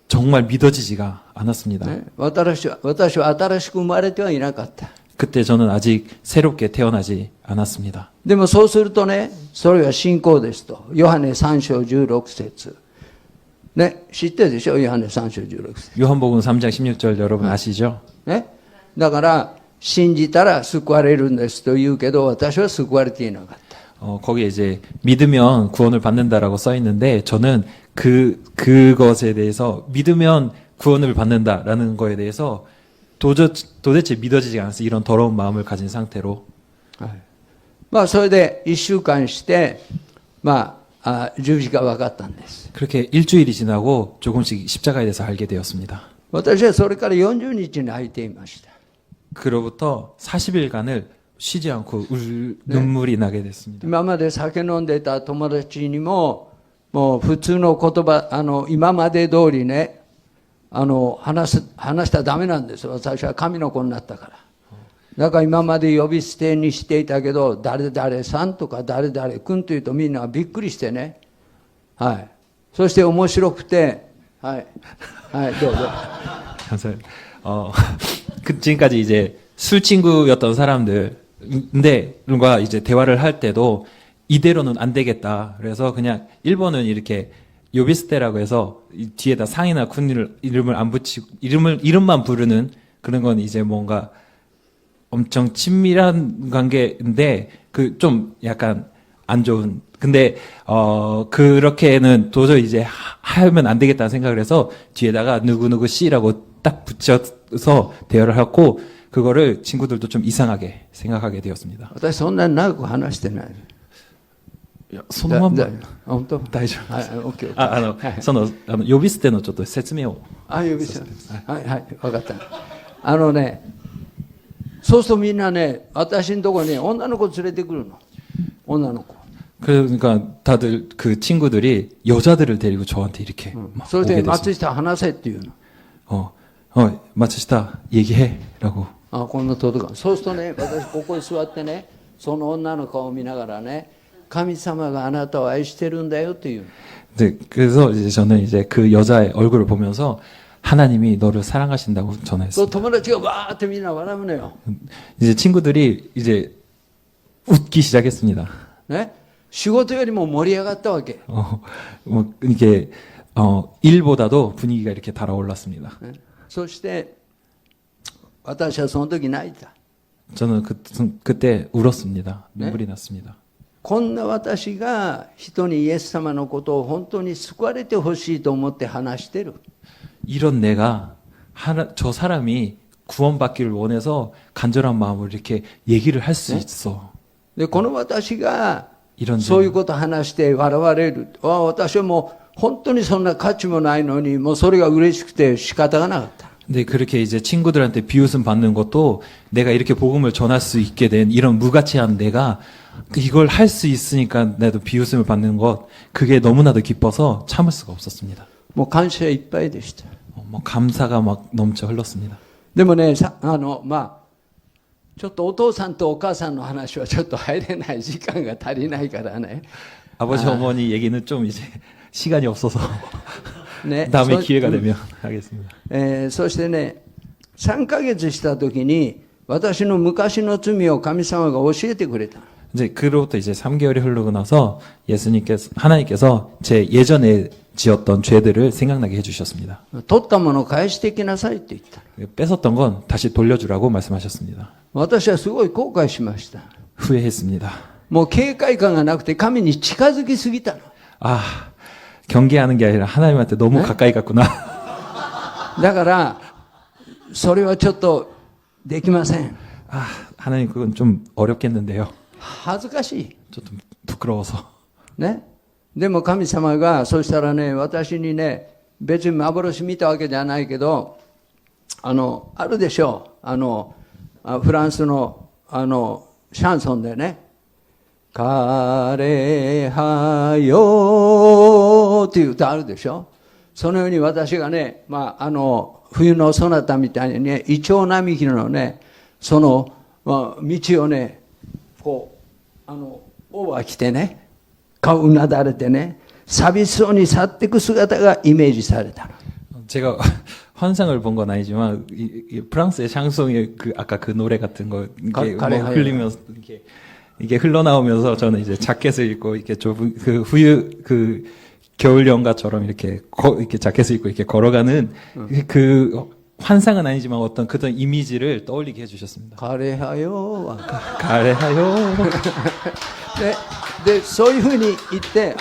S2: 정말 믿어지지가 않았습니다.
S1: ね、私は新しく生まれてはいなかった。
S2: 그때 저는 아직 새롭게 태어나지 않았습니다.
S1: でもそうするとね、それは信仰ですと。ヨハネ3章16節。ね、知ってるでしょ？ヨハネ3章16節。
S2: 요한복음 3장 16절 여러분 아시죠?
S1: ね。だから、信じたら救われるんですと言うけど、私は救われていなかった。
S2: 거기에 이제 믿으면 구원을 받는다라고 써 있는데 저는 그것에 대해서 믿으면 구원을 받는다라는 거에 대해서 도대체 믿어지지 않았어요. 이런 더러운 마음을 가진 상태로.
S1: はい。それで1週間して、十字架が分かったんです。
S2: 그렇게 일주일이 지나고 조금씩 십자가에 대해서 알게 되었습니다.
S1: 私はそれから40日泣いていました。
S2: 그로부터 40일간을 쉬지 않고 눈물이 나게 됐습니다.
S1: 今まで酒飲んでた友達にも、もう普通の言葉、今まで通りね、話したらダメなんです。私は神の子になったから。だから今まで呼び捨てにしていたけど、誰々さんとか誰々君というとみんなびっくりしてね。はい。そして面白くて、はい。はい、どうぞ。
S2: 감사합니다. 지금까지 이제 술 친구였던 사람들과 이제 대화를 할 때도 이대로는 안 되겠다. 그래서 그냥 일본은 이렇게 요비스테라고 해서 뒤에다 상이나 쿤 이름을 안 붙이고 이름만 부르는 그런 건 이제 뭔가 엄청 친밀한 관계인데 그 좀 약간 안 좋은 근데 그렇게는 도저히 이제 하면 안 되겠다는 생각을 해서 뒤에다가 누구누구 씨라고 딱 붙여서 대화를 하고 그거를 친구들도 좀 이상하게 생각하게 되었습니다.
S1: 私そんなに長く話してない。
S2: 손만
S1: 本当？
S2: 大丈夫。
S1: はい、OK。
S2: 呼び捨てのちょっと説明を。
S1: 呼び捨て。はい、はい、分かった。そうするとみんなね、私のところに女の子連れてくるの。女の子。
S2: 그러니까 다들 그 친구들이 여자들을 데리고 저한테 이렇게 막
S1: それ
S2: 오게
S1: で
S2: 됐어요.
S1: 松下話せっていうの。
S2: 마츠시타 얘기해라고.
S1: こんな届かそうするとね、私ここに座ってね、その女の顔を見ながらね、神様があなたを愛してるんだよっていう。
S2: 네, 그래서 이제 저는 이제 그 여자의 얼굴을 보면서 하나님이 너를 사랑하신다고
S1: そう
S2: 전했어요.
S1: 友達がわーってみんな笑うのよ。
S2: 이제 친구들이 이제 웃기 시작했습니다.
S1: ね、仕事よりも盛り上がったわけ。
S2: 뭐 이게 일보다도 분위기가 이렇게 달아올랐습니다.
S1: ね、そして私はその時泣いた。
S2: 저는 그때 울었습니다. 눈물이 났습니다.
S1: こんな私が人にイエス様のことを本当に救われてほしいと思って話してる。
S2: 이런 내가 저 사람이 구원받기를 원해서 간절한 마음으로 이렇게 얘기를 할 수 있어.
S1: で、この私が
S2: 이런
S1: そういうことを話して笑われる。私はもう本当にそんな価値もないのに、もうそれが嬉しくて仕方がなかった。
S2: 근데 그렇게 이제 친구들한테 비웃음 받는 것도 내가 이렇게 복음을 전할 수 있게 된 이런 무가치한 내가 이걸 할 수 있으니까 나도 비웃음을 받는 것 그게 너무나도 기뻐서 참을 수가 없었습니다.
S1: もう感謝いっぱいでした。
S2: 뭐 감사가 막 넘쳐 흘렀습니다.
S1: でもね、ちょっとお父さんとお母さんの話はちょっと入れない時間が足りないからね。
S2: 아버지 어머니 얘기는 좀 이제 시간이 없어서
S1: ね、
S2: 다음에 기회가 되면 하겠습니다.
S1: そしてね、3ヶ月した時に私の昔の罪を神様が教えてくれた。
S2: 이제 그로부터 이제 3개월이 흐르고 나서 하나님께서 제 예전에 지었던 죄들을 생각나게 해주셨습니다.
S1: 取ったものを返してきなさいって言った。
S2: 뺏었던 건 다시 돌려주라고 말씀하셨습니다.
S1: 私はすごい後悔しました。
S2: 후회했습니다.
S1: もう警戒感がなくて神に近づきすぎたの。
S2: 경계하는 게 아니라 하나님한테 너무 가까이 갔구나.
S1: だからそれはちょっとできません。
S2: 하나님 그건 좀 어렵겠는데요.
S1: 恥ずかしい。
S2: 좀 부끄러워서.
S1: ね。でも神様がそしたらね、私にね、別に幻見たわけじゃないけど、あるでしょう。フランスのシャンソンでね、枯葉よっていう歌あるでしょ。そのように私がね、冬のそなたみたいにね、イチョウ並木のね、その、道をね、こう、尾が来てね、顔うなだれてね、寂しそうに去っていく姿がイメージされたの。
S2: 제가 환상을 본 건 아니지만 프랑스의 샹송의 그 아까 그 노래 같은 거 이게 흘리면서 이게 흘러나오면서 저는 이제 자켓을 입고 이렇게 좁은 그 겨울 연가처럼 이렇게 자켓을 입고 이렇게 걸어가는 그 환상은 아니지만 어떤 그런 이미지를 떠올리게 해주셨습니다.
S1: 가래하요.
S2: 가래하요.
S1: で、そういうふうに言って、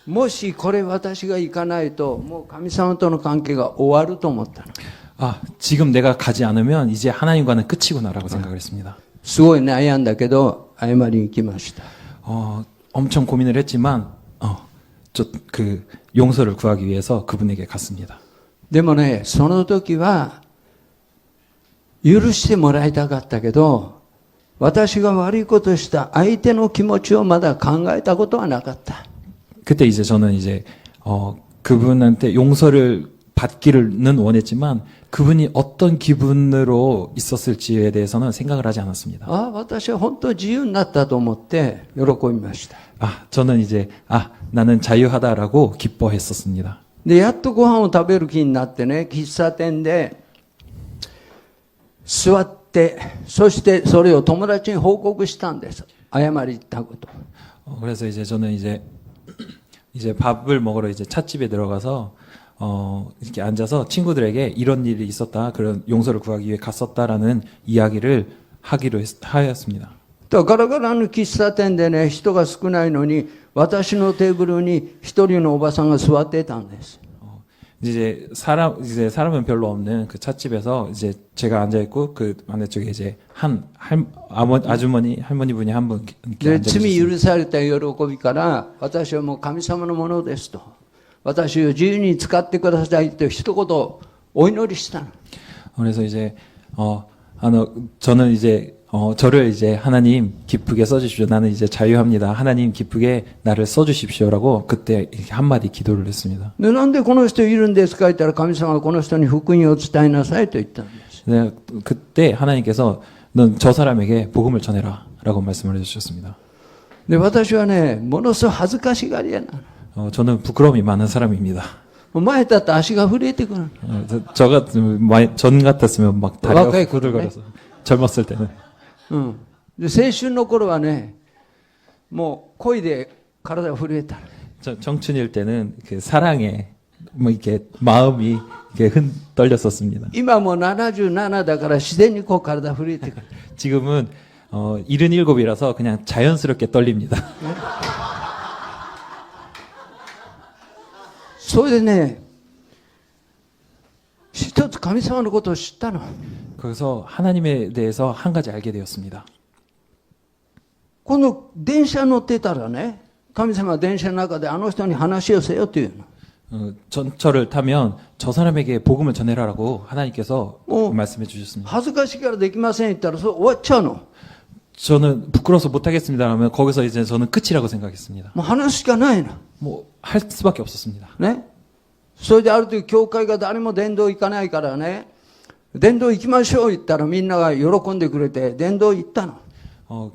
S1: もしこれ私が行かないと、もう神様との関係が終わると思ったの。
S2: 지금 내가 가지 않으면 이제 하나님과는 끝이구나라고 생각을 했습니다.
S1: すごい悩んだけど、謝りに行きました。
S2: 엄청 고민을 했지만 그 용서를 구하기 위해서 그분에게 갔습니다.
S1: でもね、その時は、許してもらいたかったけど、私が悪いことした相手の気持ちをまだ考えたことはなかった。
S2: 그때 이제 저는 이제 그분한테 용서를 받기는 원했지만 그분이 어떤 기분으로 있었을지에 대해서는 생각을 하지 않았습니다.
S1: ああ、私は本当に自由になったと思って喜びました。
S2: 저는 이제 나는 자유하다라고 기뻐했었습니다.
S1: で、やっとご飯を食べる気になってね、喫茶店で座って、そしてそれを友達に報告したんです。謝り言ったこと。
S2: 그래서 이제 저는 이제 밥을 먹으러 이제 찻집에 들어가서 이렇게 앉아서 친구들에게 이런 일이 있었다, 그런 용서를 구하기 위해 갔었다라는 이야기를 하였습니다.
S1: ガラガラの喫茶店でね、人が少ないのに、私のテーブルに一人のおばさんが座ってたんです。
S2: 이제 사람은 별로 없는 그 찻집에서 이제 제가 앉아 있고 그 반대쪽에 이제 할머니 분이 한 분
S1: で、
S2: 앉아
S1: 罪
S2: 계셨습니다.
S1: 許された喜びから、私はもう神様のものですと。私を自由に使ってくださいと一言お祈りしたの。
S2: 그래서 이제 저는 이제 저를 이제 하나님 기쁘게 써주십시오. 나는 이제 자유합니다. 하나님 기쁘게 나를 써주십시오라고 그때 이렇게 한마디 기도를 했습니다.
S1: で、なんでこの人いるんですか言ったら、神様はこの人に福音を伝えなさいと言ったんです。
S2: 네, 그때 하나님께서 넌 저 사람에게 복음을 전해라라고 말씀을 해주셨습니다.
S1: で、私はね、ものすごい恥ずかしがり屋なの。
S2: 저는 부끄러움이 많은 사람입니다.
S1: もう前だって足が震えてくるの。
S2: 전 같았으면 막 다리가
S1: 若い頃ね。
S2: 후들거려서 젊었을 때는
S1: で、青春の頃はね、もう恋で体が震えたの。
S2: 청춘일 때는 그 사랑에 뭐 이렇게 마음이 이렇게 떨렸었습니다.
S1: 今もう77だから自然にこう体震えてくる。
S2: 지금은 77이라서 그냥 자연스럽게 떨립니다.
S1: それでね、一つ神様のことを知ったの。
S2: 거기서 하나님에 대해서 한 가지 알게 되었습니다.
S1: この電車乗ってたらね、神様は電車の中であの人に話をせよっていうの。
S2: 전철을 타면 저 사람에게 복음을 전해라라고 하나님께서 말씀해 주셨습니다.
S1: 恥ずかしいからできません言ったらそう終わっちゃうの。
S2: 저는 부끄러워서 못하겠습니다 하면 거기서 이제 저는 끝이라고 생각했습니다.
S1: もう話すしかないの。
S2: 뭐 할 수밖에 없었습니다.
S1: ね。それである時教会が誰も伝道行かないからね、伝道行きましょう言ったらみんなが喜んでくれて伝道行ったの。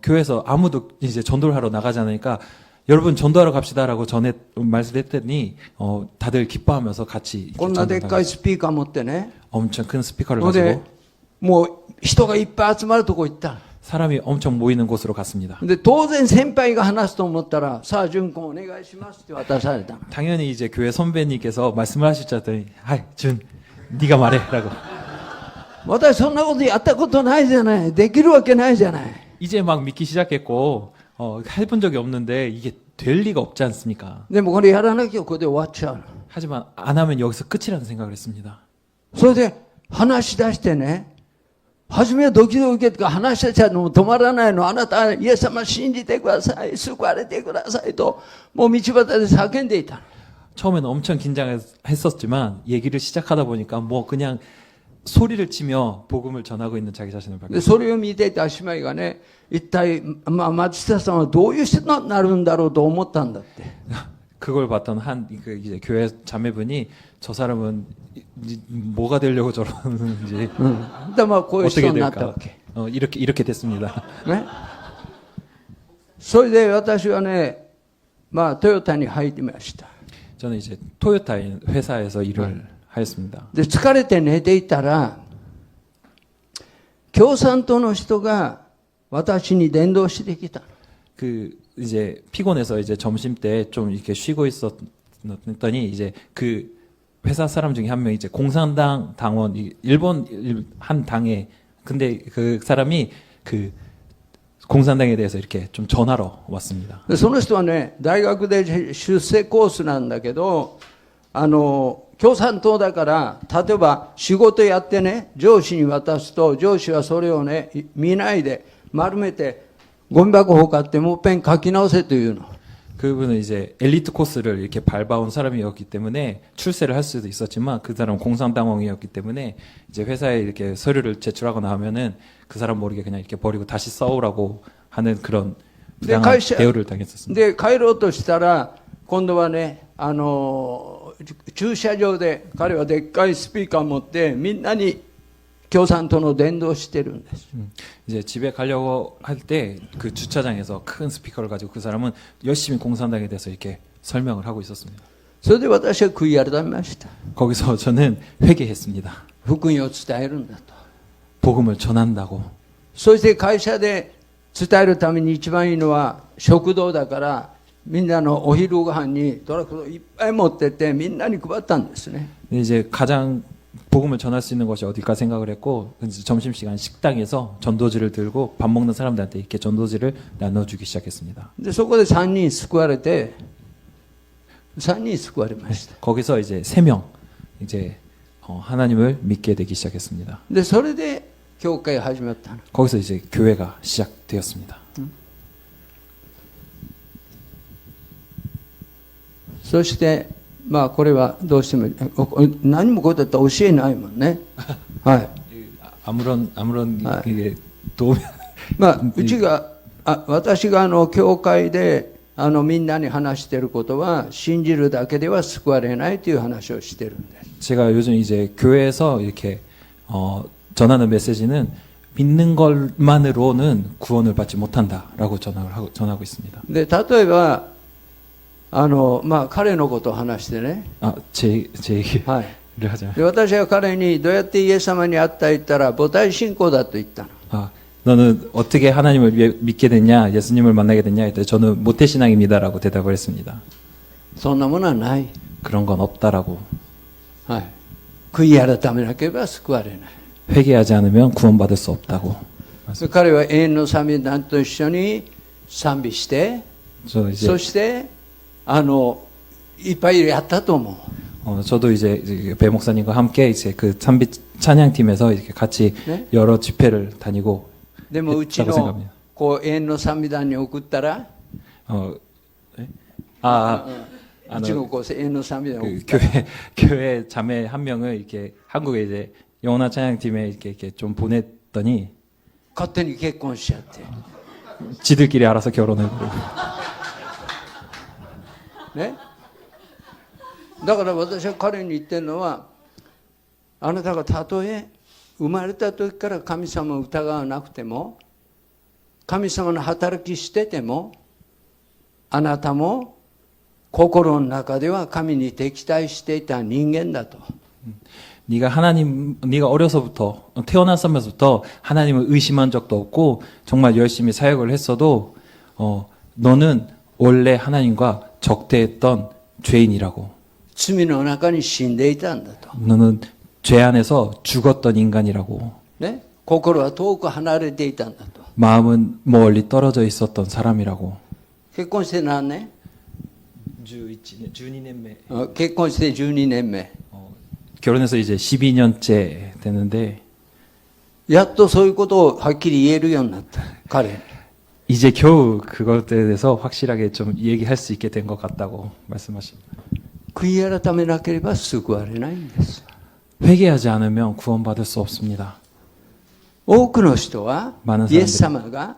S2: 교회에서 아무도 이제 전도를 하러 나가지 않으니까 여러분 전도하러 갑시다라고 전에 말씀했더니 다들 기뻐하면서 같이
S1: こんなでっかいスピーカー持ってね。
S2: 엄청 큰 스피커를
S1: ので
S2: 가지고
S1: もう人がいっぱい集まるとこ行ったの。
S2: 사람이 엄청 모이는 곳으로 갔습니다.
S1: で、当然先輩が話すと思ったら、さあ、淳君お願いしますって渡されたの。
S2: 당연히 이제 교회 선배님께서 말씀을 하실 줄 알았더니 하이 준 네가 말해라고.
S1: 私そんなことやったことないじゃない。できるわけないじゃない。
S2: 이제 막 믿기 시작했고 해본 적이 없는데 이게 될 리가 없지 않습니까?
S1: でもこれやらなきゃここで終わっちゃうの。
S2: 하지만 안 하면 여기서 끝이라는 생각을 했습니다.
S1: それで話し出してね、初めはドキドキとか話してちゃうのも止まらないの。あなたはイエス様信じてください。救われてくださいと、もう道端で叫んでいたの。
S2: 처음에는 엄청 긴장했었지만 얘기를 시작하다 보니까 뭐 그냥 소리를 치며 복음을 전하고 있는 자기 자신을
S1: で、
S2: 발견했어요.
S1: それを見ていた姉妹がね、一体、松下さんはどういう人になるんだろうと思ったんだって。
S2: 그걸 봤던 이제 교회 자매분이 저 사람은 뭐가 되려고 저러는지
S1: で、まあ、こういう人
S2: 어떻게
S1: になったわ
S2: 될까
S1: け。
S2: 이렇게 됐습니다.
S1: ね。それで私はね、トヨタに入りました。
S2: 저는 이제 토요타 회사에서 일을 하였습니다.
S1: で、疲れて寝ていたら、共産党の人が私に伝道してきた。
S2: 이제 피곤해서 이제 점심 때 좀 이렇게 쉬고 있었더니 이제 그 회사 사람 중에 한 명이 이제 공산당 당원 일본 한 당에 근데 그 사람이 그 공산당에 대해서 이렇게 좀 전하러 왔습니다.
S1: で、その人はね、大学で出世コースなんだけど、共産党だから、例えば仕事やってね、上司に渡すと、上司はそれをね、見ないで丸めて、ゴミ箱放ってもう一遍書き直せというの。
S2: 그분은 이제 엘리트 코스를 이렇게 밟아온 사람이었기 때문에 출세를 할 수도 있었지만 그 사람은 공상당원이었기 때문에 이제 회사에 이렇게 서류를 제출하거나 하면은 그 사람 모르게 그냥 이렇게 버리고 다시 싸우라고 하는 그런 부당한 대우를 당했었습니다.
S1: で、帰ろうとしたら、今度はね、駐車場で彼はでっかいスピーカー持って、みんなに共産党の伝道をしてるんです。
S2: 이제 집에 가려고 할 때 그 주차장에서 큰 스피커를 가지고 그 사람은 열심히 공산당에 대해서 이렇게 설명을 하고 있었습니다.
S1: それで私は悔い改めました。
S2: 거기서 저는 회개했습니다.
S1: 福音を伝えるんだと。
S2: 복음을 전한다고.
S1: そして会社で伝えるために一番いいのは食堂だから、みんなのお昼ご飯にトラックをいっぱい持ってってみんなに配ったんですね。
S2: 이제 가장 복음을 전할 수 있는 것이 어딜까 생각을 했고 점심시간 식당에서 전도지를 들고 밥 먹는 사람들한테 이렇게 전도지를 나눠주기 시작했습니다.
S1: で、そこで3人救われて、3人救われました。
S2: 거기서 이제 3명 이제 하나님을 믿게 되기 시작했습니다.
S1: で、それで教会が始まったの。
S2: 거기서 이제 교회가 시작되었습니다.
S1: そして、まあこれはどうしても何もことだったら教えないもんね。はい。
S2: 아무런
S1: 아.
S2: 이게 도움이
S1: まあうちが私が教会でみんなに話していることは信じるだけでは救われないという話をしてるんです。
S2: 제가 요즘 이제 교회에서 이렇게 전하는 메시지는 믿는 것만으로는 구원을 받지 못한다라고 전하고 있습니다.
S1: で、例えばまあ彼のことを話してね。
S2: 제 얘기를
S1: はい。
S2: 하자면
S1: で、私は彼にどうやってイエス様に会った言ったら母体信仰だと言ったの。
S2: 너는 어떻게 하나님을 믿게 됐냐, 예수님을 만나게 됐냐 했더니 저는 모태신앙입니다라고 대답을 했습니다.
S1: そんなものはない。
S2: 그런 건 없다라고.
S1: はい。悔い改めなければ救われない。
S2: 회개하지 않으면 구원받을 수 없다고.
S1: 彼は永遠の賛美団と一緒に賛美して、
S2: 저 이제
S1: そしていっぱいやったと思う。
S2: 저도 이제 배 목사님과 함께 이제 그 찬양팀에서 이렇게 같이
S1: 네?
S2: 여러 집회를 다니고
S1: でもうち
S2: 했다고
S1: の
S2: 생각합니다.
S1: こう永遠の賛美団に送ったら、
S2: 네?
S1: うちのこう永遠の賛美団に送
S2: 그
S1: ったら、
S2: 교회 자매 한 명을 이렇게 한국에 이제 영원한 찬양팀에 이렇게 좀 보냈더니
S1: 勝手に結婚しちゃって。
S2: 지들끼리 알아서 결혼을.
S1: ね。だから私は彼に言ってるのは、あなたがたとえ生まれた時から神様を疑わなくても、神様の働きしてても、あなたも心の中では神に敵対していた人間だと。
S2: 네가 어려서부터 태어났으면서부터 하나님을 의심한 적도 없고 정말 열심히 사역을 했어도 너는 원래 하나님과 적대했던 죄인이라고.
S1: 罪の中に死んでいたんだと。
S2: 너는 죄 안에서 죽었던 인간이라고.
S1: ね。心は遠く離れていたんだと。
S2: 마음은 멀리 떨어져 있었던 사람이라고.
S1: 結婚して何年？
S2: 12년目.
S1: 結婚して12年目。
S2: 결혼해서 이제 12년째 되는데
S1: やっとそういうことをはっきり言えるようになった。彼に。
S2: 이제 겨우 그것에 대해서 확실하게 좀 얘기할 수 있게 된 것 같다고 말씀하십니다.
S1: 悔い改めなければ救われないんです。
S2: 회개하지 않으면 구원받을 수 없습니다.
S1: 多くの人は
S2: 많은
S1: イエス
S2: 사람들이
S1: 様が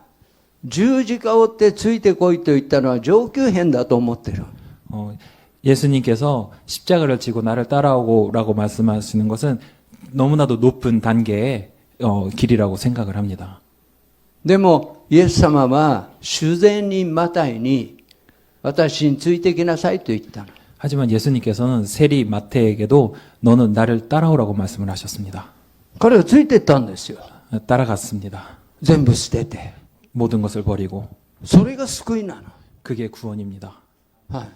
S1: 十字架を追ってついてこいと言ったのは上級編だと思ってる。
S2: 예수님께서 십자가를 지고 나를 따라오고라고 말씀하시는 것은 너무나도 높은 단계의 길이라고 생각을 합니다.
S1: でもイエス様は主税人マタイに私についてきなさいと言ったの。
S2: 하지만 예수님께서는 세리 마태에게도 너는 나를 따라오라고 말씀을 하셨습니다.
S1: 彼はついてったんですよ。
S2: 따라갔습니다.
S1: 全部捨てて。
S2: 모든 것을 버리고
S1: それが救いなの。
S2: 그게 구원입니다.
S1: はい。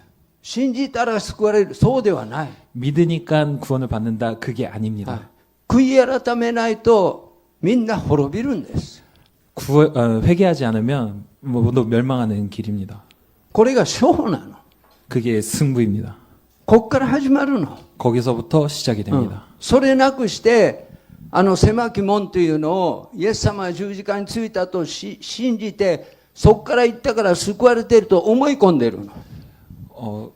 S1: 信じたら救われる。そうではない。
S2: 믿으니까 구원을 받는다. 그게 아닙니다.
S1: 悔い改めないとみんな滅びるんです。
S2: 회개하지 않으면 모두 멸망하는 길입니다.
S1: これが勝負なの。
S2: 그게 승부입니다.
S1: ここから始まるの。
S2: 거기서부터 시작이 됩니다.
S1: それなくして狭き門というのをイエス様が十字架についたと信じてそこから行ったから救われていると思い込んでいるの。
S2: 어,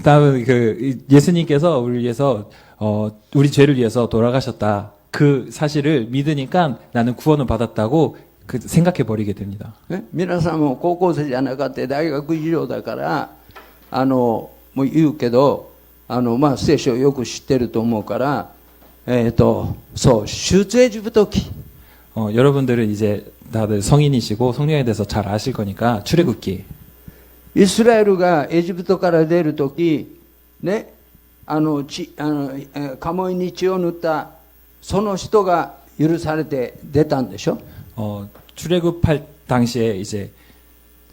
S2: 다음 예수님께서 우리 위해서 우리 죄를 위해서 돌아가셨다. 그 사실을 믿으니까 나는 구원을 받았다고 생각해 버리게 됩니다.
S1: ね、皆さんも高校生じゃなかった大学以上だからもう言うけど聖書をよく知ってると思うからそう出エジプト記
S2: 여러분들은 이제 다들 성인이시고 성령에 대해서 잘 아실 거니까 출애굽기
S1: イスラエルがエジプトから出るときね鴨居に血を塗ったその人が許されて出たんでしょ
S2: 출애굽할 당시에 이제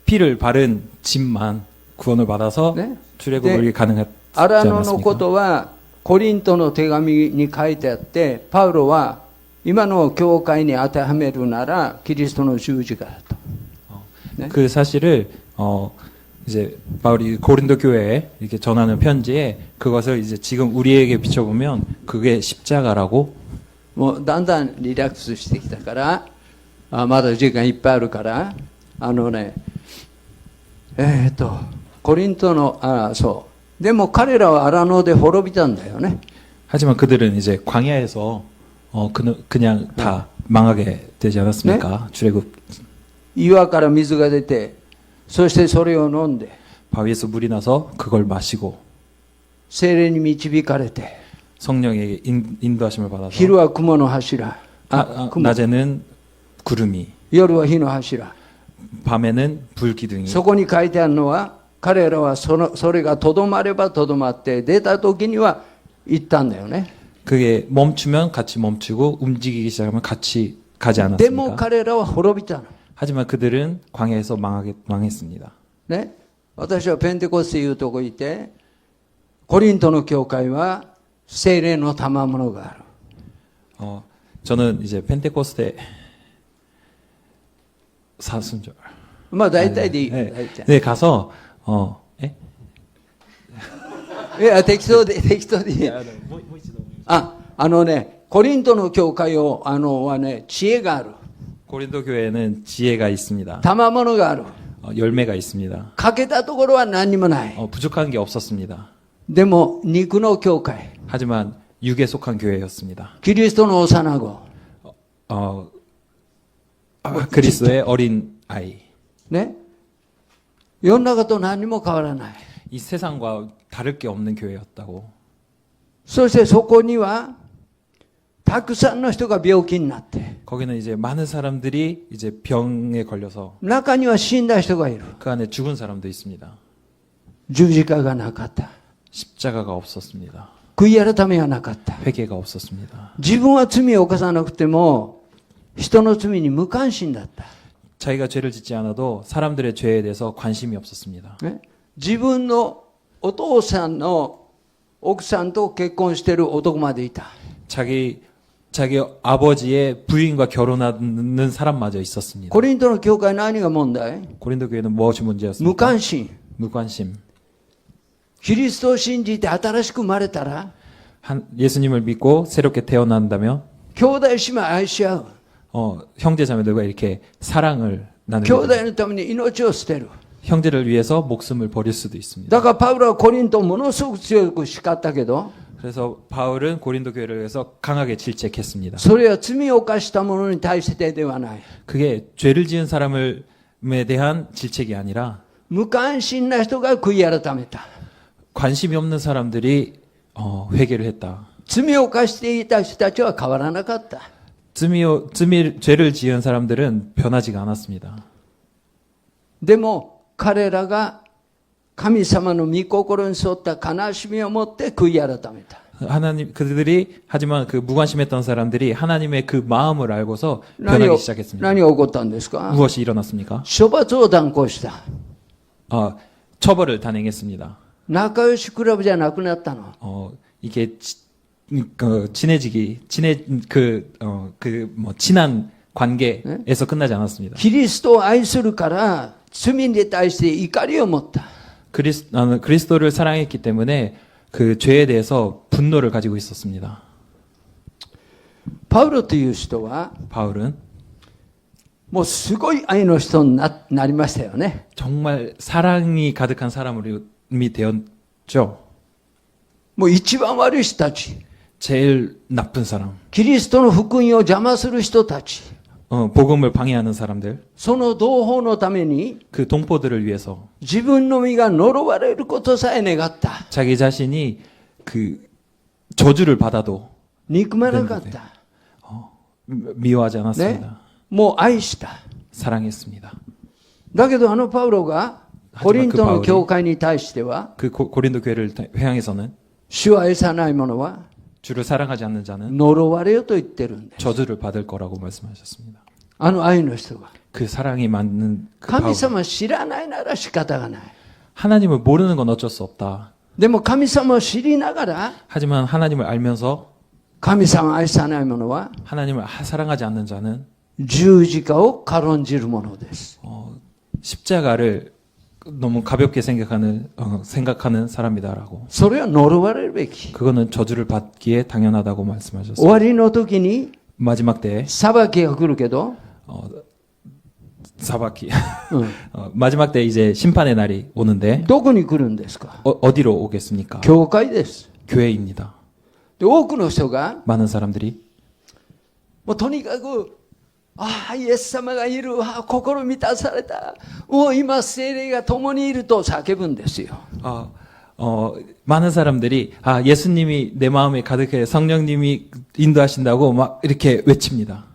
S2: 피를 바른 집만 구원을 받아서
S1: 네?
S2: 출애굽이 가능하지
S1: アラノのこ
S2: 않았습니까?
S1: とはコリントの手紙に書いてあってパウロは今の教会に当てはめるならキリストの十字架だと。 네?
S2: 그 사실을 이제 바울이 고린도 교회에 이렇게 전하는 편지에 그것을 이제 지금 우리에게 비춰보면 그게 십자가라고
S1: もうだんだんリラックスしてきたからまだ時間いっぱいあるからコリントのそうでも彼らはアラノで滅びたんだよね。
S2: 하지만 그들은 이제 광야에서 그냥 다 망하게 되지 않았습니까? 출애굽
S1: 岩から水が出てそしてそれを飲んで
S2: 바위에서 물이 나서 그걸 마시고
S1: 聖霊に導かれて
S2: 성령의 인도하심을 받아서
S1: 昼は雲の柱雲
S2: 낮에는 구름이
S1: 夜は火の柱
S2: 밤에는 불기둥이
S1: そこに書いてあるのは彼らはそれがとどまればとどまって出た時には行ったんだよね。
S2: 그게 멈추면 같이 멈추고 움직이기 시작하면 같이 가지
S1: でも
S2: 않았습니까?
S1: 彼らは滅びたの。
S2: 하지만 그들은 광야에서 망했습니다.
S1: ね、私はペンテコステいうとこ行ってコリントの教会は聖霊の賜物がある。
S2: 저는 이제 펜테코스테 사순절
S1: まあ大体でいい。
S2: 네,
S1: 大体
S2: 네, 가서 예?
S1: いや適当でいい。コリントの教会はね知恵がある。
S2: 고린도 교회는 지혜가 있습니다.
S1: 賜物がある。
S2: 열매가 있습니다.
S1: 欠けたところは何にもない。
S2: 부족한 게 없었습니다.
S1: でも肉の教会。
S2: 하지만 육에 속한 교회였습니다.
S1: キリストの幼子。
S2: 그리스도의 어린 아이.
S1: ね。世の中と何も変わらない。
S2: 이 세상과 다를 게 없는 교회였다고.
S1: そしてそこにはたくさんの人が病気になって
S2: 거기는 이제 많은 사람들이 이제 병에 걸려서
S1: 中には死んだ人がいる。
S2: 그 안에 죽은 사람도 있습니다.
S1: 十字架がなかった。
S2: 십자가가 없었습니다.
S1: 悔い改めはなかった。
S2: 회개가 없었습니다.
S1: 自分は罪を犯さなくても人の罪に無関心だった。
S2: 자기가 죄를 짓지 않아도 사람들의 죄에 대해서 관심이 없었습니다.
S1: ね、自分のお父さんの奥さんと結婚している男までいた。
S2: 자기 아버지의 부인과 결혼하는 사람마저 있었습니다.
S1: コリントの教会何が問題？
S2: 고린도 교회는 무엇이 문제였습니까?
S1: 無関心。
S2: 무관심.
S1: キリストを信じて新しく生まれたら
S2: 예수님을 믿고 새롭게 태어난다면
S1: 兄弟姉妹愛し合う。
S2: 형제 자매들과 이렇게 사랑을
S1: 兄
S2: 나누게
S1: 弟のために命を捨てる。
S2: 형제를 위해서 목숨을 버릴 수도 있습니다.
S1: だからパウロはコリントをものすごく強く叱ったけど
S2: 그래서 바울은 고린도 교회를 위해서 강하게 질책했습니다.
S1: それは罪を犯した者に対してではない。
S2: 그게 죄를 지은 사람에 대한 질책이 아니라
S1: 無関心な人が悔い改めた。
S2: 관심이 없는 사람들이 회개를 했다.
S1: 罪を犯していた人たちは変わらなかった。
S2: 죄를 지은 사람들은 변하지가 않았습니다.
S1: でも彼らが神様の御心に沿った悲しみを持って悔い改めた。
S2: 하지만 그 무관심했던 사람들이 하나님의 그 마음을 알고서
S1: 何
S2: 변하기
S1: を
S2: 시작했습니다.
S1: 何が起こったんですか？
S2: 무엇이 일어났습니까?
S1: 処罰を断行した。
S2: 처벌을 단행했습니다.
S1: 仲良しクラブじゃなくなったの。
S2: 이게 친한 관계에서 끝나지 않았습니다.
S1: キリストを愛するから罪に対して怒りを持った。
S2: 그리스도를 사랑했기 때문에 그 죄에 대해서 분노를 가지고 있었습니다.
S1: パウロという人は
S2: 바울은
S1: もうすごい愛の人になりましたよね。
S2: 정말 사랑이 가득한 사람이 되었죠.
S1: もう一番悪い人たち、
S2: 제일 나쁜 사람,
S1: キリストの福音を邪魔する人たち、
S2: 복음을 방해하는 사람들,
S1: その同胞のために
S2: 그 동포들을 위해서
S1: 自分の身が呪われることさえ願った。
S2: 자기 자신이 그 저주를 받아도
S1: 憎まなかった。
S2: 미워하지
S1: ね
S2: 않았습니다. 。
S1: もう愛した。
S2: 사랑했습니다.
S1: だけどパウロがコリントの教会に対しては、
S2: 그 고린도 교회를 향해서는
S1: 主を愛さない者は
S2: 주를 사랑하지 않는 자는
S1: 呪われよと言ってるんです。
S2: 저주를 받을 거라고 말씀하셨습니다.
S1: 愛の人が。
S2: 그 사랑이 맞는 그
S1: 神
S2: 바울.
S1: 様知らないなら仕方がない。
S2: 하나님을 모르는 건 어쩔 수 없다.
S1: でも神様を知りながら
S2: 하지만 하나님을 알면서
S1: 神様を愛さない者は
S2: 하나님을 사랑하지 않는 자는
S1: 十字架を軽んじるものです。
S2: 십자가를 너무 가볍게 생각하는 사람이다라고.
S1: それは呪われるべき。
S2: 그거는 저주를 받기에 당연하다고
S1: 終
S2: 말씀하셨습니다.
S1: わりの時に
S2: 마지막 때에
S1: 裁きが来るけど、
S2: 사바키
S1: うん、
S2: 마지막 때 이제 심판의 날이 오는데
S1: どこに来るんですか？
S2: 어디로 오겠습니까?
S1: 教会です。
S2: 교회입니다.
S1: で多くの人が
S2: 많은 사람들이
S1: もうとにかくイエス様がいる、心満たされた、もう今聖霊が共にいると叫ぶんですよ。
S2: 많은 사람들이 예수님이 내 마음에 가득해 성령님이 인도하신다고 막 이렇게 외칩니다.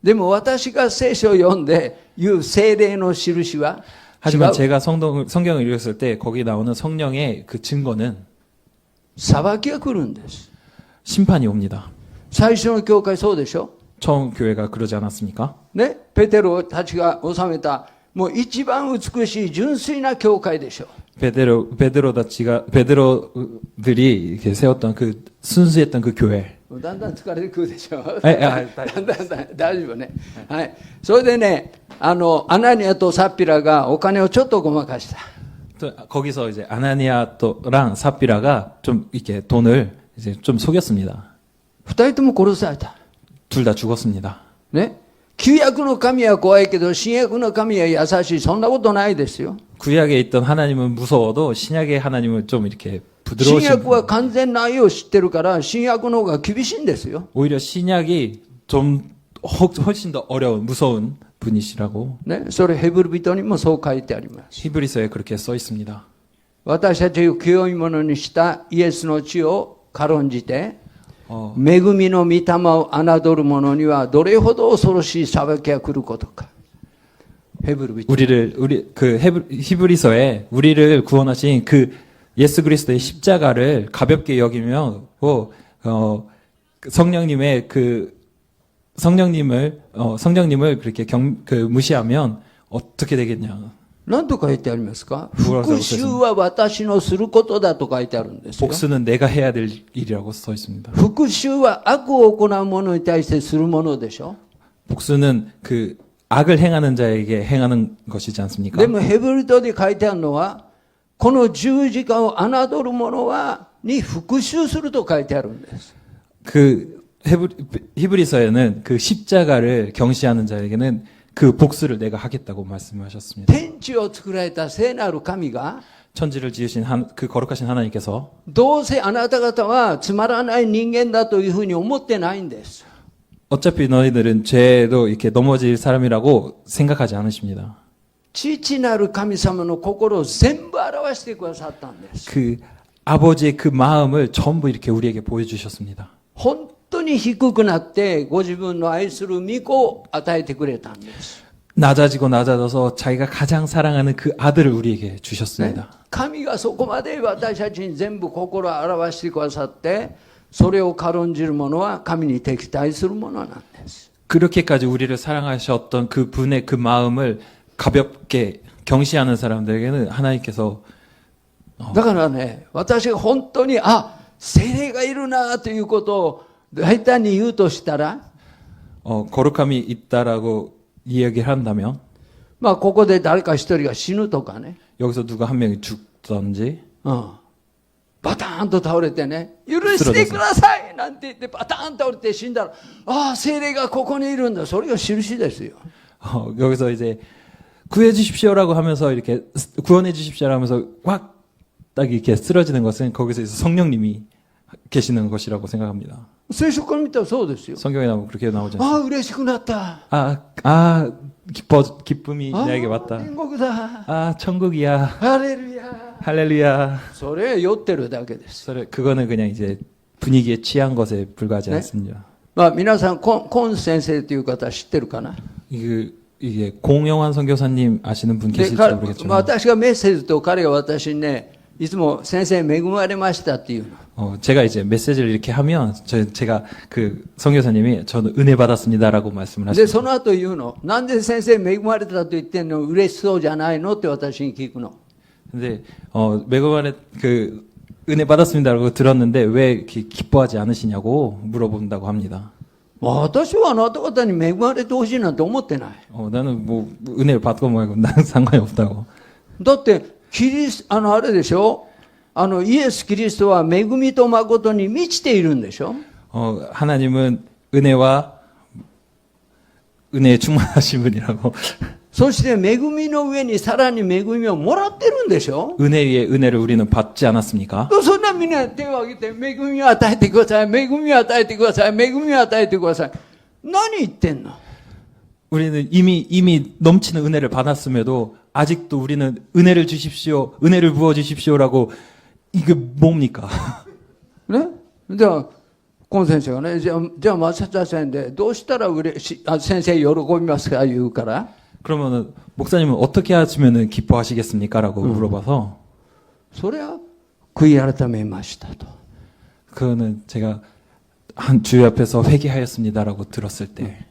S1: でも私が聖書を読んで言う聖霊の印は
S2: 하지만
S1: 違う。
S2: 제가 성경을 읽었을 때 거기 나오는 성령의 그 증거는
S1: 裁きが来るんです。
S2: 심판이 옵니다.
S1: 最初の教会そうでしょ
S2: 처음 교회가 그러지 않았습니까?
S1: ね、ペテロたちが治めたもう一番美しい純粋な教会でしょ。
S2: 베드로들이 이렇게 세웠던 그 순수했던 그 교회.
S1: だんだん疲れてくるでしょ。
S2: 大
S1: だんだん大丈夫ね。はい。それでね、アナニアとサピラがお金をちょっとごまかした。
S2: 거기서 이제 아나니아랑 삽비라가 좀 이렇게 돈을 이제 좀 속였습니다.
S1: 二人とも殺された。
S2: 둘 다 죽었습니다.
S1: ね。旧約の神は怖いけど、新約の神は優しい。そんなことないですよ。
S2: 구약에 있던 하나님은 무서워도 신약의 하나님은 좀 이렇게
S1: 新
S2: 부드러우신
S1: 約は完全な愛を知ってるから、新約の方が厳しいんですよ。
S2: 오히려 신약이 좀 훨씬 더 어려운 무서운 분이시라고
S1: ね。それヘブル人にもそう書いてあります。
S2: 히브리서에 그렇게 써 있습니다.
S1: 私たちを清いものにしたイエスの血を軽んじて、 恵みの御霊を侮る者にはどれほど恐ろしい裁きが来ることか。ヘブル人。
S2: 히브리서에 우리를 구원하신 그 예수 그리스도의 십자가를 가볍게 여기며 성령님의 성령님을 그렇게 무시하면 어떻게 되겠냐.
S1: 何と書いてありますか？
S2: 뭐라고
S1: 復讐は私のすることだと書いてあるんですよ。
S2: 복수는 내가 해야 될 일이라고 써 있습니다.
S1: 復讐は悪を行う者に対してするものでしょ。
S2: 복수는 그 악을 행하는 자에게 행하는 것이지 않습니까?
S1: でもヘブル人で書いてあるのは、この十字架を侮る者に復讐すると書いてあるんです。
S2: 그 히브리서에는 그 십자가를 경시하는 자에게는 그 복수를 내가 하겠다고 말씀하셨습니다.
S1: 天地を作られた聖なる神が
S2: 천지를 지으신 그 거룩하신 하나님께서
S1: どうせあなた方はつまらない人間だというふうに思ってないんです。
S2: 어차피 너희들은 죄로 이렇게 넘어질 사람이라고 생각하지 않으십니다.
S1: 父なる神様の心を全部表してくださったんです。
S2: 그 아버지의 그 마음을 전부 이렇게 우리에게 보여주셨습니다.
S1: 本当に低くなってご自分の愛する御子を与えてくれたんです。
S2: 낮아지고 낮아져서 자기가 가장 사랑하는 그 아들을 우리에게 주셨습니다.
S1: 神がそこまで私たちに全部心を表してくださって、それを軽んじる者は神に敵対する者なんです。
S2: 그렇게까지 우리를 사랑하셨던 그 분의 그 마음을 가볍게 경시하는 사람들에게는 하나님께서
S1: だからね、私が本当に聖霊がいるなということを大胆に言うとしたら、
S2: 거룩함이 있다라고 이야기를 한다면
S1: ここで誰か一人が死ぬとかね、
S2: 여기서 누가 한 명이 죽던지
S1: バターンと倒れてね、許してくださいなんて言ってバターンと倒れて死んだら、聖霊がここにいるんだ。それが印ですよ。
S2: 여기서 이제 구해 주십시오라고 하면서 이렇게 구원해 주십시오라고 하면서 확 딱 이렇게 쓰러지는 것은 거기서 이제 성령님이 계시는 것이라고 생각합니다.
S1: 聖書から見たらそうですよ。
S2: 성경에 나오면 그렇게 나오지
S1: あ
S2: 않습니까?
S1: あ、嬉しくなった。
S2: 기쁨이
S1: あ
S2: 내게
S1: あ、
S2: 왔다.
S1: 天国だ。
S2: 천국이야.
S1: ハレルヤ。
S2: 할렐루야.
S1: それ酔ってるだけです。
S2: 그거는 그냥 이제 분위기에 취한 것에 불과하지
S1: 네?
S2: 않습니다.
S1: まあ皆さん、コン先生という方知ってるかな。
S2: 이게 공영환 선교사님 아시는 분
S1: で
S2: 계실지
S1: 彼
S2: 모르겠지만
S1: まあ私がメッセージと彼が私にね、いつも先生恵まれましたっていうの。
S2: 제가 이제 메시지를 이렇게 하면 제가 그 선교사님이 저는 은혜 받았습니다라고 말씀을
S1: で、
S2: 하십니다.
S1: その後言うの。なんで先生恵まれたと言ってんの嬉しそうじゃないのって私に聞くの。
S2: 근데 메고만에 그 은혜 받았습니다라고 들었는데 왜 이렇게 기뻐하지 않으시냐고 물어본다고 합니다.
S1: 私はあなた方に恵まれてほしいなんて思ってない。
S2: 나는 뭐 은혜를 받고 말고 나는 상관이 없다고.
S1: だって、あれでしょイエス・キリストは恵みと誠に満ちているんでしょ
S2: 하나님은 은혜에 충만하신 분이라고.
S1: そして恵みの上にさらに恵みをもらってるんでしょ
S2: 은혜 위에 은혜를 우리는 받지 않았습니까?
S1: そんなみんな手を挙げて、恵みを与えてください、恵みを与えてください、恵みを与えてください。何言ってんの
S2: 우리는 이미 넘치는 은혜를 받았음에도 아직도 우리는 은혜를 주십시오, 은혜를 부어 주십시오라고 이게 뭡니까?
S1: ねじゃあ、コン先生がね、じゃあ、松田先生で、どうしたら先生喜びますか言うから、
S2: 그러면은 목사님은 어떻게 하시면은 기뻐하시겠습니까라고 물어봐서
S1: それは悔い改めましたと。
S2: 그거는 제가 한 주의 앞에서 회개하였습니다라고 들었을 때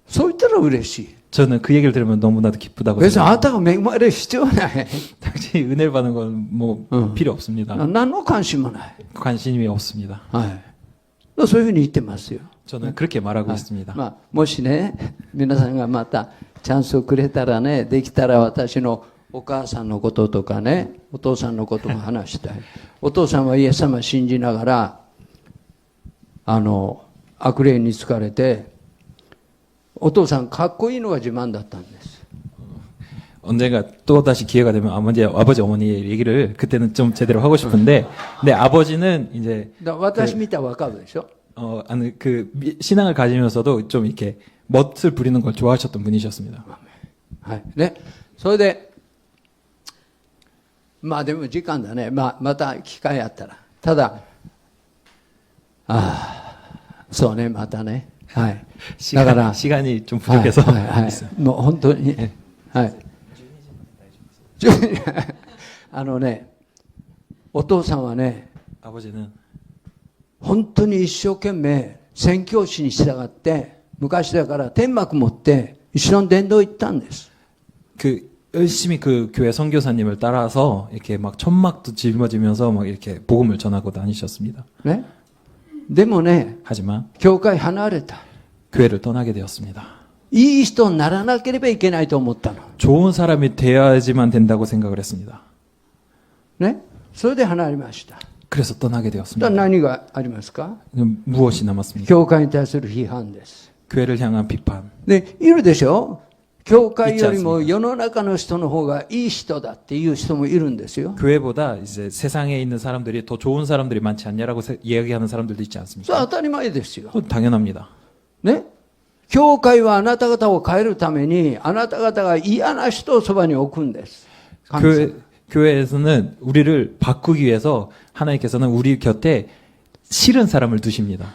S1: そう言ったら嬉しい。
S2: 저는 그 얘기를 들으면 너무나도 기쁘다고
S1: 別にあな
S2: 생각합니다.
S1: たが恵まれる必要はない。
S2: 당신이 은혜를 받는 건 뭐 필요 없습니다.
S1: 何の関心もない。
S2: 관심이 없습니다.
S1: はい。そういうふうに言ってますよ。
S2: 저는 그렇게 말하고 있습니다.
S1: まあ、もしね、皆さんがまたチャンスをくれたらね、できたら私のお母さんのこととかね、お父さんのことも話したい。お父さんはイエス様を信じながら、悪霊に疲れて、お父さんかっこいいのが自慢だったんです。
S2: 언젠가 또 다시 기회가 되면 아버지 어머니의 얘기를 그때는 좀 제대로 하고 싶은데, 근데 아버지는 이제
S1: 私見たらわかるでしょ。
S2: 신앙을 가지면서도 좀 이렇게 멋을 부리는 걸 좋아하셨던 분이셨습니다.
S1: はい。ね。それで、まあでも時間だね。また機会あったら。ただ、そうね、またね。はい。だから、
S2: 시간이 좀 부족해서
S1: はい。もう本当に、はい。ね、お父さんはね、
S2: 아버지는
S1: 本当に一生懸命宣教師に従って、昔だから天幕持って一緒に伝道行ったんです。
S2: 열심히 그 교회 선교사님을 따라서 이렇게 막 천막도 짊어지면서 막 이렇게 복음을 전하고 다니셨습니다.
S1: ね。でもね、
S2: 하지만
S1: 教会離れた。
S2: 교회를 떠나게 되었습니다.
S1: いい人にならなければいけないと思ったの。
S2: 좋은 사람이 되어야지만 된다고 생각을 했습니다.
S1: ね。それで離れました。
S2: 그래서 떠나게
S1: だから
S2: 되었습니다.
S1: 何がありますか？
S2: 무엇이 남았습니까?
S1: 教会に対する批判です。
S2: 교회를 향한 비판.
S1: で、いるでしょ？教会よりも世の中の人の方がいい人だっていう人もいるんですよ。
S2: 교회보다 이제 세상에 있는 사람들이 더 좋은 사람들이 많지 않냐라고 이야기하는 사람들도 있지
S1: それ
S2: 않습니까?
S1: は当たり前ですよ。
S2: 당연합니다.
S1: ね。教会はあなた方を変えるために、あなた方が嫌な人をそばに置くんです。神様。
S2: 교회에서는 우리를 바꾸기 위해서 하나님께서는 우리 곁에 싫은 사람을 두십니다.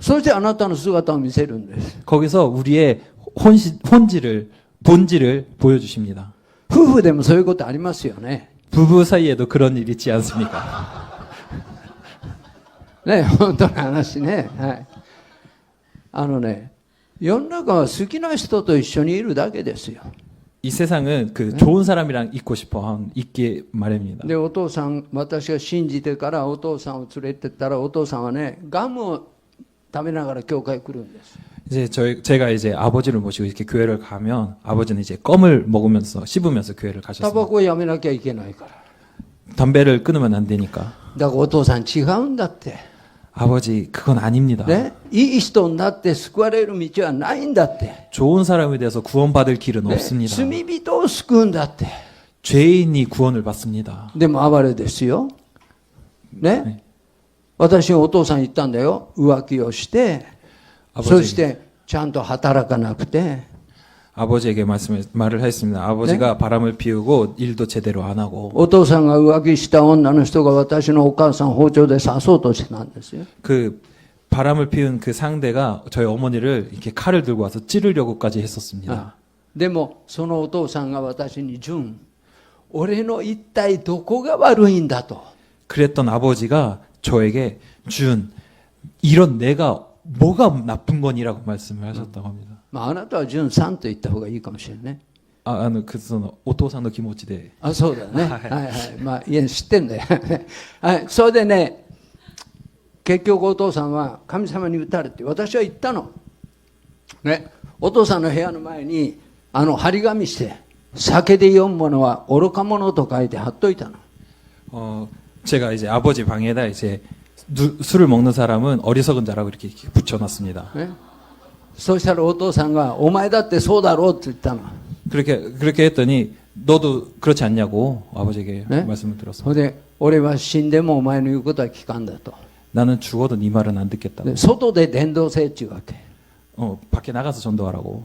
S1: そしてあなたの姿を見せるんです。
S2: 거기서 우리의 본질을 보여주십니다.
S1: 夫婦でもそういうことありますよね。
S2: 부부 사이에도 그런 일 있지 않습니까?
S1: ね、本当の話ね。はい。ね、世の中は好きな人と一緒にいるだけですよ。
S2: 이 세상은 그 좋은 사람이랑 있게 마련입니다.
S1: で、お父さん、私が信じてからお父さんを連れてったら、お父さんはね、ガムを食べながら教会来るんです。
S2: 이제 제가 이제 아버지를 모시고 이렇게 교회를 가면 아버지는 이제 껌을 먹으면서 씹으면서 교회를
S1: タ
S2: 가셨습니다.
S1: バコをやめなきゃいけないから。
S2: 담배를 끊으면 안 되니까.
S1: だからお父さん違うんだって。
S2: 아버지, 그건 아닙니다.
S1: ね、いい人になって救われる道はないんだって。
S2: 좋은 사람이 돼서 구원받을 길은
S1: ね、
S2: 없습니다.
S1: 罪人を救うんだって。
S2: 죄인이 구원을 받습니다.
S1: でも暴れですよ。ね。私のお父さん言ったんだよ。浮気をして、そしてちゃんと働かなくて。
S2: 아버지에게 말을 했습니다. 아버지가 바람을 피우고 일도 제대로 안 하고
S1: お父さんが浮気した女の人が私のお母さんを包丁で刺そうとしてたんですよ。
S2: 그 바람을 피운 그 상대가 저희 어머니를 이렇게 칼을 들고 와서 찌르려고까지 했었습니다.
S1: でもそのお父さんが私に純、俺の一体どこが悪いんだと。
S2: 그랬던 아버지가 저에게 준 이런 내가 뭐가 나쁜 거니라고 말씀을 하셨다고 합니다.
S1: まあ、あなたは純さんと言った方がいいかもしれないね。
S2: そのお父さんの気持ちで。
S1: あ、そうだね。
S2: は
S1: はいいはい。まあ、いや、知ってんだよ。はい。それでね、結局お父さんは神様に打たれて、私は言ったの。ね。お父さんの部屋の前に、張り紙して、酒で読むものは愚か者と書いて貼っといたの。
S2: 제가 이제 아버지 방에다 이제 술을 먹는 사람은 어리석은 자라고 이렇게 붙여놨습니다.
S1: ね。そうしたらお父さんが、お前だってそうだろうって言ったの。
S2: 그렇게 했더니 너도 그렇지 않냐고 아버지에게
S1: 네?
S2: 말씀을 들었습니다.
S1: それで、俺は死んでもお前の言うことは聞かんだと。
S2: 나는 죽어도 네 말은 안 듣겠다고.
S1: で外で伝道せえっていうわけ。
S2: 밖에 나가서 전도하라고.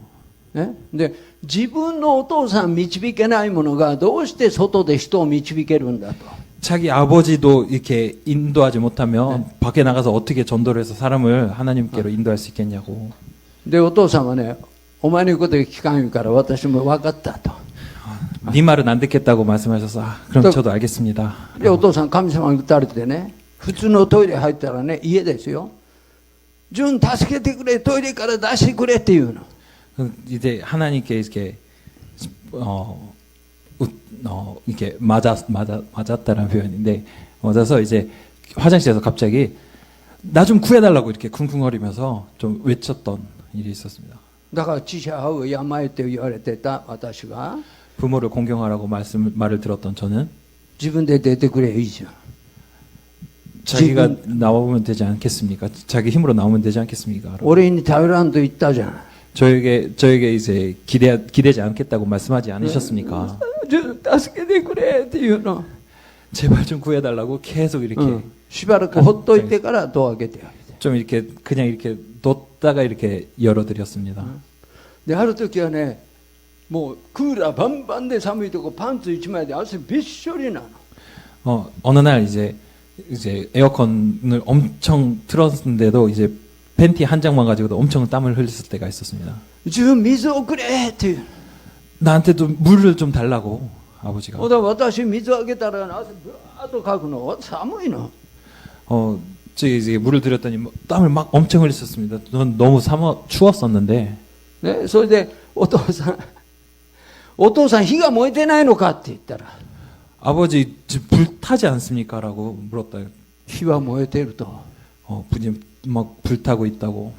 S1: ね、で自分のお父さん導けないものがどうして外で人を導けるんだと。
S2: 자기 아버지도 이렇게 인도하지 못하면 밖에 나가서 어떻게 전도를 해서 사람을 하나님께로 인도할 수 있겠냐고.
S1: でお父さんはね、お前の言うこと聞かんから私も分かったと。
S2: 네 말은 안 듣겠다고 말씀하셔서 그럼 저도 알겠습니다.
S1: でお父さん神様に打たれてね、普通のトイレ入ったらね、家ですよ。純助けてくれ、トイレから出してくれっていうの。
S2: 이제 하나님께 이렇게 이렇게 맞았다라는 표현인데 맞아서 이제 화장실에서 갑자기 나 좀 구해달라고 이렇게 쿵쿵거리면서 좀 외쳤던 일이 있었습니다.
S1: だから父母を病って言われてた私が
S2: 부모를 공경하라고 말을 들었던 저는
S1: 自分で出てくれいいじゃん。
S2: 자기가 나오면 되지 않겠습니까? 자기 힘으로 나오면 되지 않겠습니까?
S1: 俺に頼らんと言ったじゃん。
S2: 저에게 이제 기대지 않겠다고 말씀하지 않으셨습니까?
S1: 助けてくれっていうの。
S2: 제발 좀 구해달라고 계속 이렇게
S1: しばらくほっといてから戸を開けてあげて。
S2: 좀 이렇게 그냥 이렇게 뒀다가 이렇게 열어드렸습니다.
S1: である時はね、もうクーラーバンバンで寒いとこパンツ一枚で汗びっしょりなの。
S2: 어느 날 이제 에어컨을 엄청 틀었는데도 이제 팬티 한 장만 가지고도 엄청 땀을 흘렸을 때가 있었습니다.
S1: 自分水をくれっていう。
S2: 나한테도 물을 좀 달라고 아버지가.
S1: ほんで私水をあげたら汗ぶわーっとかくの。寒いの。
S2: 제가 이제 물을 드렸더니 땀을 막 엄청 흘렸었습니다. 전 너무 추웠었는데.
S1: ね、それでお父さん火が燃えてないのかって言ったら
S2: 아버지 불 타지 않습니까?라고 물었다.
S1: 火は燃えてると。
S2: 불이 막 불타고 있다고.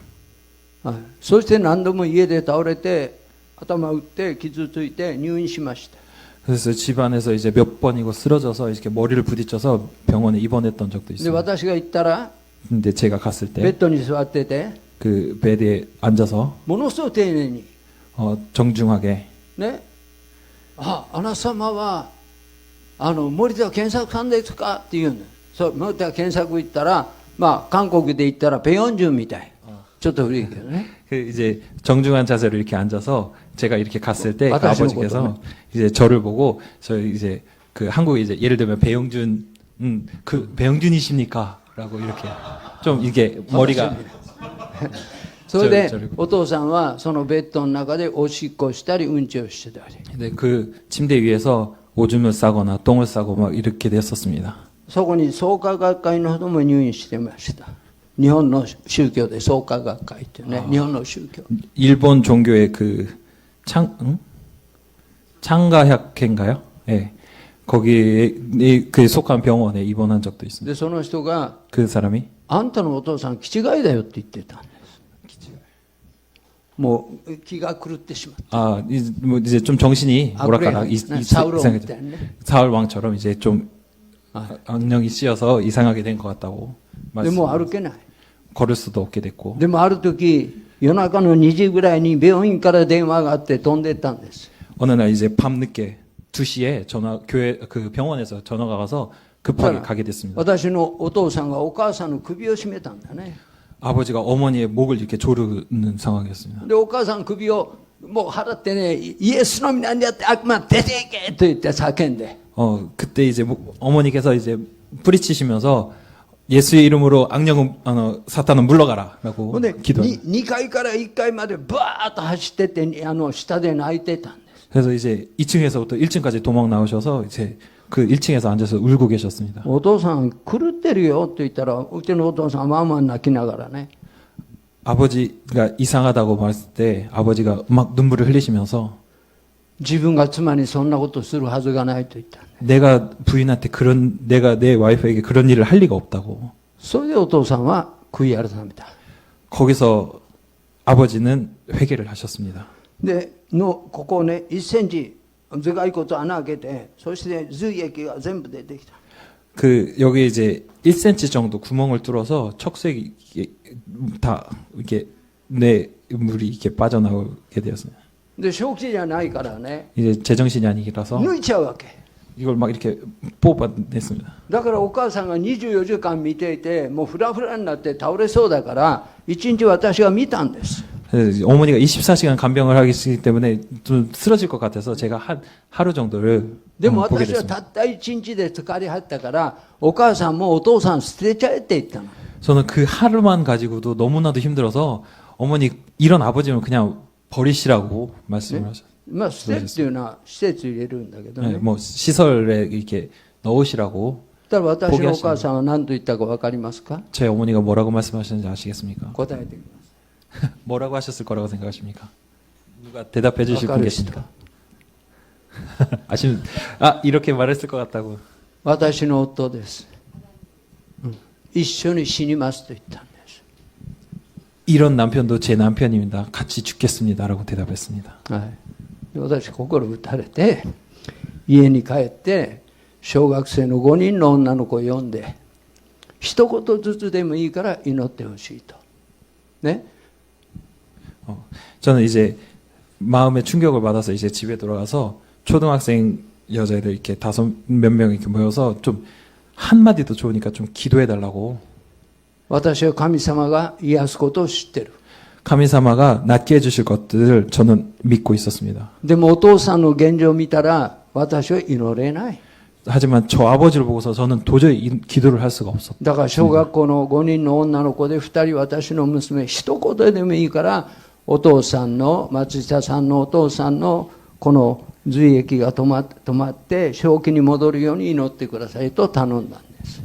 S1: はい、そして何度も家で倒れて頭を打って傷ついて入院しました。
S2: 그래서 집안에서 이제 몇 번이고 쓰러져서 이렇게 머리를 부딪혀서 병원에 입원했던 적도
S1: で
S2: 있어요.
S1: 私が行ったら
S2: 근데 제가 갔을
S1: ベッ
S2: 때
S1: ドに座ってて
S2: 그 베드에 앉아서
S1: ものすごい丁寧に
S2: 정중하게
S1: ね、あなた様は森田健作さんですかって言うの。そう森田健作行ったら、まあ韓国で言ったらペヨンジュンみたい。ちょっと古いけどね。
S2: 그 이제 정중한 자세로 이렇게 앉아서 제가 이렇게 갔을 때 그
S1: 와타시노
S2: 아버지께서
S1: 것도
S2: 이제 저를 보고 저 이제 그 한국에 이제 예를 들면 배용준 그 배용준이십니까?라고 이렇게 좀 이게 머리가
S1: それでお父さんはそのベッドの中でおしっこしたりうんちをしてたり。
S2: 근데 그 침대 위에서 오줌을 싸거나 똥을 싸고 막 이렇게 됐었습니다.
S1: そこに創価学会の人も入院してました。日本の宗教で創価学会っていうね、日本の宗教。
S2: 일본 종교의 그 창가학회인가요? 예. 거기에 그 속한 병원에 입원한 적도 있습니다.
S1: でその人が
S2: 그 사람이
S1: あんたのお父さん気違いだよって言ってたんです。もう気が狂ってしまった。
S2: 뭐 이제 좀 정신이 뭐랄까나
S1: 사울 왕 때문에.
S2: 사울 왕처럼 이제 좀 악령이 씌어서 이상하게 된 것 같다고.
S1: でも歩けない。
S2: 걸을 수도 없게 됐고
S1: でもある時、夜中の2時ぐらいに病院から電話があって飛んでったんです。
S2: 어느 날 이제 밤늦게 2시에 교회 그 병원에서 전화가 가서 급하게 가게 됐습니다.
S1: 私のお父さんがお母さんの首を絞めたんだね。
S2: 아버지가 어머니의 목을 이렇게 조르는 상황이었습니다.
S1: で、お母さん首をもう払ってね、イエスの皆にやって悪魔出ていけと言って叫んで。
S2: 그때 이제 어머니께서 이제 뿌리치시면서 예수의 이름으로 악령은 사탄은 물러가라라고
S1: ほんで、
S2: 기도합니다.
S1: 2階から1階までバーッと走ってって、下で泣いてたんです。
S2: 그래서 이제 2층에서부터 1층까지 도망 나오셔서 이제 그 1층에서 앉아서 울고 계셨습니다.
S1: お父さん狂ってるよって言ったら、うちのお父さんはまあまあ泣きながらね。
S2: 아버지가 이상하다고 말했을 때 아버지가 막 눈물을 흘리시면서
S1: 自分が妻にそんなことするはずがないと言った。
S2: 내가 부인한테 내가 내 와이프에게 그런 일을 할 리가 없다고.
S1: それでお父さんは悔い改めた。
S2: 거기서 아버지는 회개를 하셨습니다.
S1: で、ここをね、1センチ頭蓋骨穴開けて、そして髄液が全部出てきた。
S2: 여기 이제 1cm 정도 구멍을 뚫어서 척수액이 다 이렇게 뇌물이 이렇게 빠져나오게 되었어요.
S1: で、正気じゃないからね、
S2: 이제 제정신이 아니라서
S1: 抜いちゃうわけ。
S2: 이걸 막 이렇게 뽑아냈습니다.
S1: だからお母さんが24時間見ていて、もうフラフラになって倒れそうだから、1日私が見たんです。
S2: 그래서 어머니가 24시간 간병을 하기 때문에 좀 쓰러질 것 같아서 제가 하루 정도를
S1: でも
S2: 보게
S1: 私は
S2: 됐습니다.
S1: たった1日で疲れはったから、お母さんもお父さん捨てちゃえって言ったの。
S2: 저는 그 하루만 가지고도 너무나도 힘들어서 어머니 이런 아버지는 그냥 버리시라고 말씀을 하셨어요.
S1: まあ、捨てっていうのは施設入れるんだけど
S2: 네,
S1: ね。
S2: 뭐 시설에 이렇게 넣으시라고.
S1: だから私のお母さんは何と言ったか分かりますか？
S2: 제 어머니가 뭐라고 말씀하셨는지 아시겠습니까?
S1: 答えてくだ
S2: 뭐라고 하셨을 거라고 생각하십니까? 누가 대답해
S1: さい。
S2: 주실
S1: 分か
S2: 분
S1: る人。
S2: 계십니까? 이렇게 말했을 것 같다고.
S1: 私の夫です。一緒に死にますと言ったんです。
S2: 이런 남편도 제 남편입니다. 같이 죽겠습니다라고 대답했습니다.
S1: はい、で私心打たれて家に帰って小学生の5人の女の子を呼んで一言ずつでもいいから祈ってほしいとね。
S2: 저는 이제 마음의 충격을 받아서 이제 집에 돌아가서 초등학생 여자애들 이렇게 몇 명 이렇게 모여서 좀 한마디도 좋으니까 좀 기도해 달라고.
S1: 私は神様が癒すことを知ってる。
S2: 카미사마가 낫게 해주실 것들을 저는 믿고 있었습니다.
S1: でもお父さんの現状を見たら私は祈れない。
S2: 하지만 저 아버지를 보고서 저는 도저히 기도를 할 수가 없었다.
S1: だから小学校の5人の女の子で2人私の娘一言でもいいからお父さんの松下さんのお父さんのこの髄液が止まって正気に戻るように祈ってくださいと頼んだんです。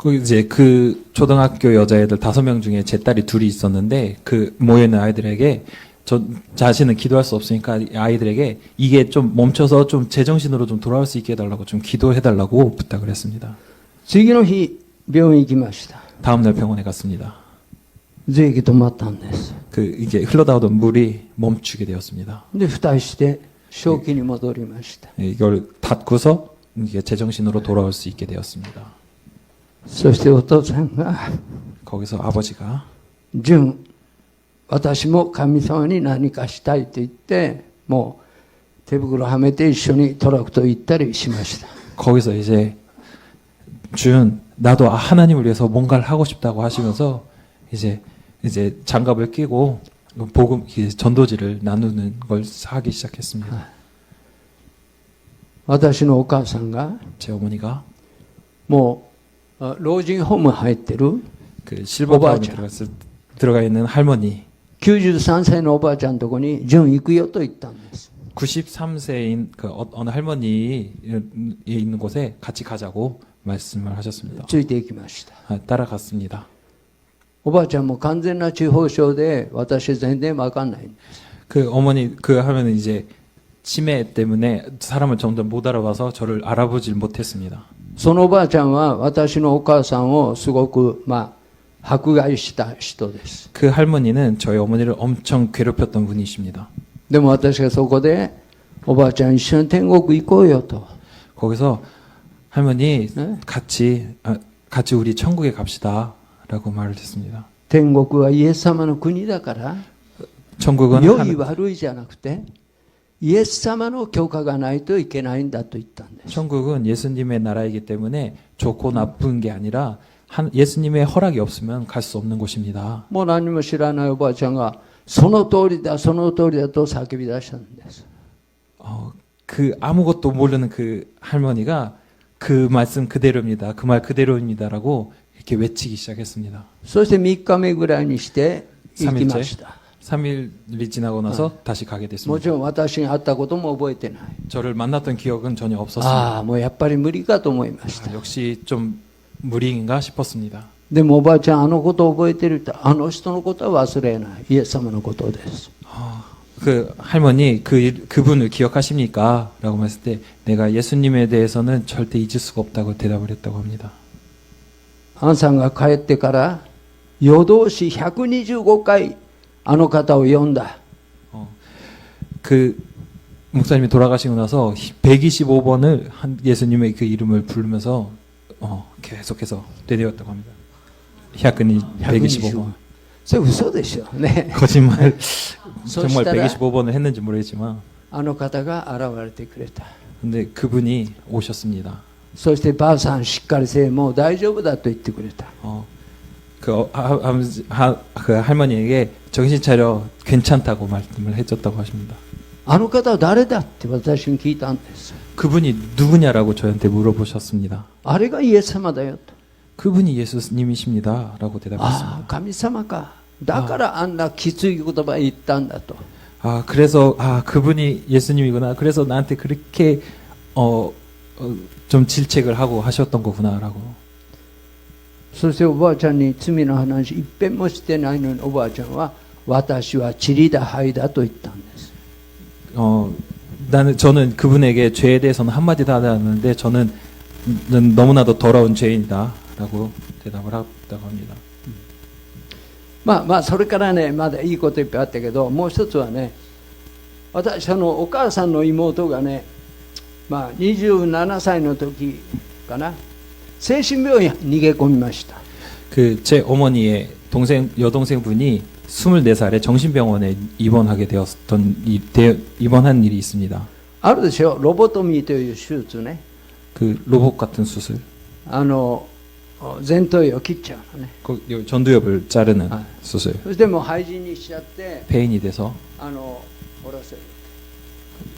S2: 이제 그 초등학교 여자애들 5명 중에 제 딸이 둘이 있었는데 그 모여있는 아이들에게 저 자신은 기도할 수 없으니까 아이들에게 이게 좀 멈춰서 좀 제정신으로 좀 돌아올 수 있게 해달라고 좀 기도해달라고 부탁을 했습니다.
S1: 次の日病院行きました。
S2: 다음날 병원에 갔습니다.
S1: 髄液止まったんです。
S2: 이게 흘러나오던 물이 멈추게 되었습니다.
S1: で蓋して正気に戻りました。
S2: 이걸 닫고서 이게 제정신으로 돌아올 수 있게 되었습니다.
S1: そしてお父さんが
S2: 거기서 아버지가
S1: 純私も神様に何かしたいと言ってもう手袋はめて一緒にトラクト行ったりしました。
S2: 거기서 이제 준 나도 하나님을 위해서 뭔가를 하고 싶다고 하시면서 이제 장갑을 끼고 복음 전도지를 나누는 걸 하기 시작했습니다.
S1: 私のお母さんが
S2: 제 어머니가
S1: もう老人ホーム入ってる
S2: 그 실버타운에 들어가 있는 할머니
S1: 93歳のおばあちゃんのとこに純行くよと言ったんです。
S2: 93세인 그 어느 할머니 있는 곳에 같이 가자고 말씀을 하셨습니다.
S1: ついていきました。
S2: 따라갔습니다.
S1: おばあちゃんも完全な痴呆症で私全然わかんないんです。
S2: 그 어머니 그 하면은 이제 치매 때문에 사람을 점점 못 알아봐서 저를 알아보질 못했습니다.
S1: そのおばあちゃんは私のお母さんをすごく迫害した人です。
S2: 그 할머니는 저희 어머니를 엄청 괴롭혔던 분이십니다.
S1: でも私がそこでおばあちゃん一緒に天国行こうよと。
S2: 거기서 할머니
S1: 네?
S2: 같이 우리 천국에 갑시다 라고 말을 했습니다.
S1: 天国はイエス様の国だから、
S2: 천국은
S1: 良い悪いじゃなくて、イエス様の許可がないといけないんだと言ったんです。
S2: 천국은 예수님의 나라이기 때문에 좋고 나쁜 게 아니라 예수님의 허락이 없으면 갈 수 없는 곳입니다.
S1: もう何も知らないおばあちゃんが、その通りだ、その通りだと叫び出したんです。
S2: 그 아무것도 모르는 그 할머니가 그 말씀 그대로입니다. 그 말 그대로입니다라고 이렇게 외치기 시작했습니다.
S1: そして3日目ぐらいにして行きました。
S2: 3일이 지나고 나서 다시 가게
S1: も
S2: 됐습니다.
S1: ちろん私が会ったことも覚えてない。
S2: 저를 만났던 기억은 전혀
S1: あ
S2: 없었습니다.
S1: あ、もうやっぱり無理かと思いました。
S2: 역시 좀 무리인가 싶었습니다.
S1: でもおばあちゃん、あのことを覚えてると、あの人のことは忘れない。イエス様のことです。
S2: 그 할머니 그분을 기억하십니까? 라고 말했을 때 내가 예수님에 대해서는 절대 잊을 수가 없다고 대답을 했다고 합니다.
S1: アンさんが帰ってから夜通し125回あの方を呼んだ。
S2: 그 목사님이 돌아가시고 나서 125번을 예수님의 그 이름을 부르면서 계속해서 되뇌었다고 합니다. 125번.
S1: それ嘘でしょうね。
S2: 거짓말
S1: そ
S2: 정말
S1: したら
S2: 125번을 했는지 모르겠지만
S1: あの方が現れてくれた。
S2: 근데 그분이 오셨습니다.
S1: そしてばあさんしっかりせえ、もう大丈夫だと言ってくれた。
S2: 그 할머니에게 정신 차려 괜찮다고 말씀을 해줬다고 하십니다.
S1: あの方は誰だって私に聞いたんです。
S2: 그분이 누구냐라고 저한테 물어보셨습니다.
S1: あれがイエス様だよと。
S2: 그분이 예수님이십니다라고
S1: あ
S2: 대답했습니다.
S1: あ、神様か。だからあんなきつい言葉言ったんだと。
S2: 그래서 그분이 예수님이구나. 그래서 나한테 그렇게 좀 질책을 하고 하셨던 거구나라고.
S1: そしておばあちゃんに罪の話一遍もしてないのに、おばあちゃんは私は塵だ灰だと言ったんです。
S2: 저는 그분에게 죄에 대해서는 한마디도 하지 않았는데 저는 너무나도 더러운 죄인이다라고 대답을 했다고 합니다.
S1: まあそれからね、まだいいこといっぱいあったけど、もう一つはね、私お母さんの妹がね、27歳の時かな、精神病院に逃げ込みました。
S2: 제 어머니의 여동생분이 24살에 정신병원에 입원한 일이 있습니다.
S1: あるでしょ、ロボトミーという手術ね。
S2: 그 로봇 같은 수술.
S1: 前頭葉を切っちゃうのね。
S2: 전두엽을 자르는 수술.
S1: そしてもう廃人にしちゃって、
S2: 폐인이 돼서
S1: おろせる。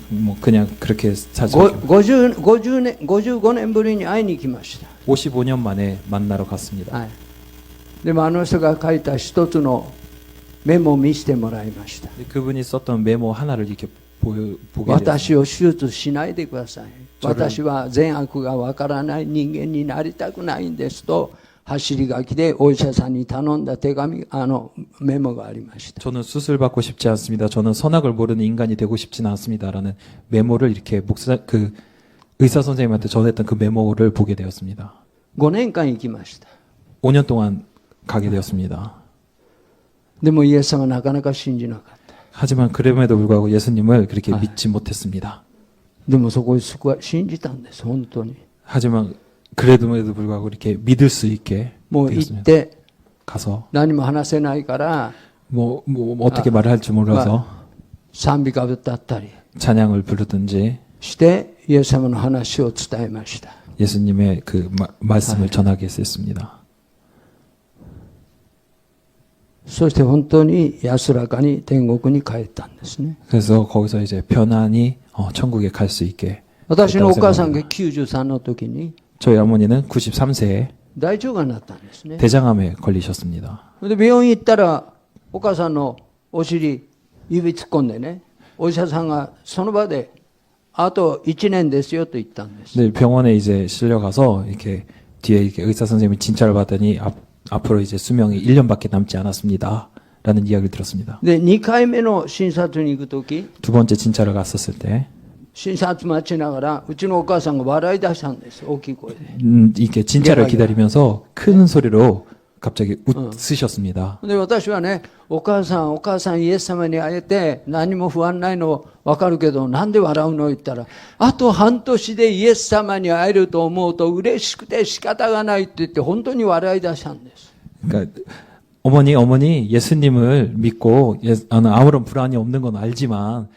S2: 뭐 그냥 그렇게 사죠.
S1: 55年ぶりに会いに行きました。
S2: 55년 만에 만나러 갔습니다.
S1: はい。でもあの人が書いた一つのメモを見せてもらいました。
S2: 그분이 썼던 메모 하나를 이렇게 보게
S1: 私
S2: 됐습니다.
S1: を手術しないでください。私は善悪がわからない人間になりたくないんですと、走り書きでお医者さんに頼んだ手紙、メモがありました。
S2: 저는 수술 받고 싶지 않습니다. 저는 선악을 모르는 인간이 되고 싶지는 않습니다라는 메모를 이렇게 의사 선생님한테 전했던 그 메모를 보게 되었습니다.
S1: 5年間行きました。
S2: 5년 동안 가게 되었습니다.
S1: でもイエス様はなかなか信じなかった。
S2: 하지만 그럼에도 불구하고 예수님을 그렇게 믿지 못했습니다.
S1: でもそこで信じたんです、本当に。
S2: 하지만 그래도 불구하고 이렇게 믿을 수 있게
S1: もう行っ
S2: 되었습니다.
S1: て
S2: 가서
S1: 何も話せないから、
S2: 뭐 어떻게 말을 할지 몰라서
S1: 賛美歌歌ったり
S2: 찬양을 부르든지
S1: してイエス様の話を伝えました。
S2: 예수님의 그 말씀을 전하게 했습니다.
S1: そして本当に安らかに天国に帰ったんですね。
S2: 그래서 거기서 이제 편안히 천국에 갈 수 있게.
S1: 私のお母さんが93の時に
S2: 저희 어머니는 93세에
S1: 大腸がんになったんですね。
S2: 대장암에 걸리셨습니다.
S1: で病院行ったらお母さんのお尻指突っ込んでね、お医者さんがその場であと1年ですよと言ったんです。
S2: 네, 병원에 이제 실려가서 이렇게 뒤에 이렇게 의사 선생님이 진찰을 받더니 앞으로 이제 수명이 1년밖에 남지 않았습니다. 라는 이야기를 들었습니다.
S1: で2回目の診察に行く時、
S2: 두 번째 진찰을 갔었을 때
S1: 診察待ちながらうちのお母さんが笑い出したんです、大きい声で。
S2: 이렇게 진찰을 기다리면서 큰 소리로 갑자기 웃으셨습니다.
S1: で私はね、お母さんイエス様に会えて何も不安ないの分かるけどなんで笑うの言ったら、あと半年でイエス様に会えると思うと嬉しくて仕方がないって言って本当に笑い出したんです。
S2: 그러니까 어머니 예수님을 믿고 아무런 불안이 없는 건 알지만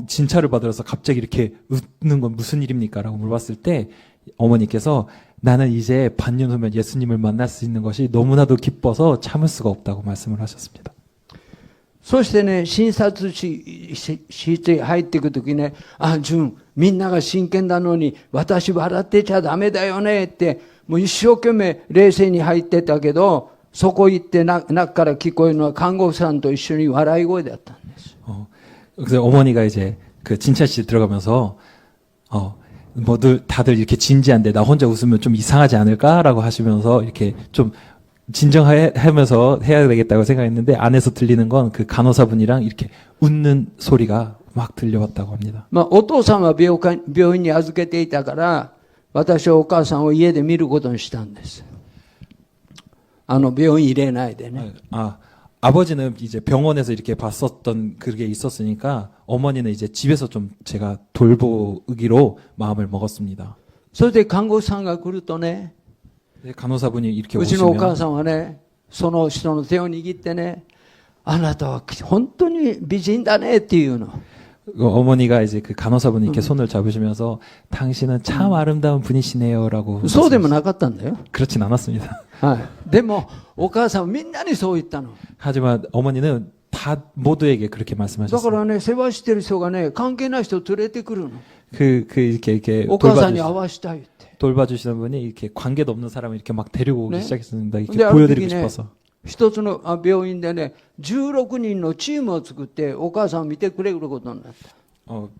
S2: 진찰을 받으러서 갑자기 이렇게 웃는 건 무슨 일입니까? 라고 물어봤을 때 어머니께서 나는 이제 반년 후면 예수님을 만날 수 있는 것이 너무나도 기뻐서 참을 수가 없다고 말씀을 하셨습니다.
S1: そしてね、診察して入っていくときね、あ、純、みんなが真剣なのに、私笑ってちゃダメだよねって、もう一生懸命冷静に入ってたけど、そこ行って中から聞こえるのは看護婦さんと一緒に笑い声だったんです。
S2: 그래서 어머니가 이제 그 진찰실 들어가면서 다들 이렇게 진지한데 나 혼자 웃으면 좀 이상하지 않을까라고 하시면서 이렇게 좀 진정하면서 해야 되겠다고 생각했는데 안에서 들리는 건 그 간호사분이랑 이렇게 웃는 소리가 막 들려왔다고 합니다.
S1: まあ、お父さんは病院に預けていたから、私はお母さんを家で見ることにしたんです。病院入れないでね。
S2: 아버지는 이제 병원에서 이렇게 봤었던 그게 있었으니까 어머니는 이제 집에서 좀 제가 돌보기로 마음을 먹었습니다.
S1: それで看護師さんが来るとね、
S2: 간호사분이 이렇게
S1: うちのお母
S2: 오시면
S1: さんはね、その人の手を握ってね、あなたは本当に美人だねっていうの。
S2: 어머니가 이제 그 간호사분이 이렇게 손을 잡으시면서 당신은 참 아름다운 분이시네요라고.
S1: そうでもなかったんだよ。
S2: 그렇진 않았습니다.
S1: はい。でも、お母さんはみんなにそう言ったの。
S2: 하지만 어머니는 다 모두에게 그렇게
S1: だか
S2: 말씀하셨어요.
S1: らね、世話してる人がね、関係ない人を連れてくるの。
S2: 이렇게
S1: お母さんに会わしたいって。
S2: 돌봐주시는 분이 이렇게 관계도 없는 사람을 이렇게 막 데리고 오기
S1: 네?
S2: 시작했습니다. 이렇게
S1: 근데
S2: 보여드리고
S1: 알고 보니
S2: 싶어서.
S1: 一つの病院でね、16人のチームを作って、お母さんを見てくれることになった。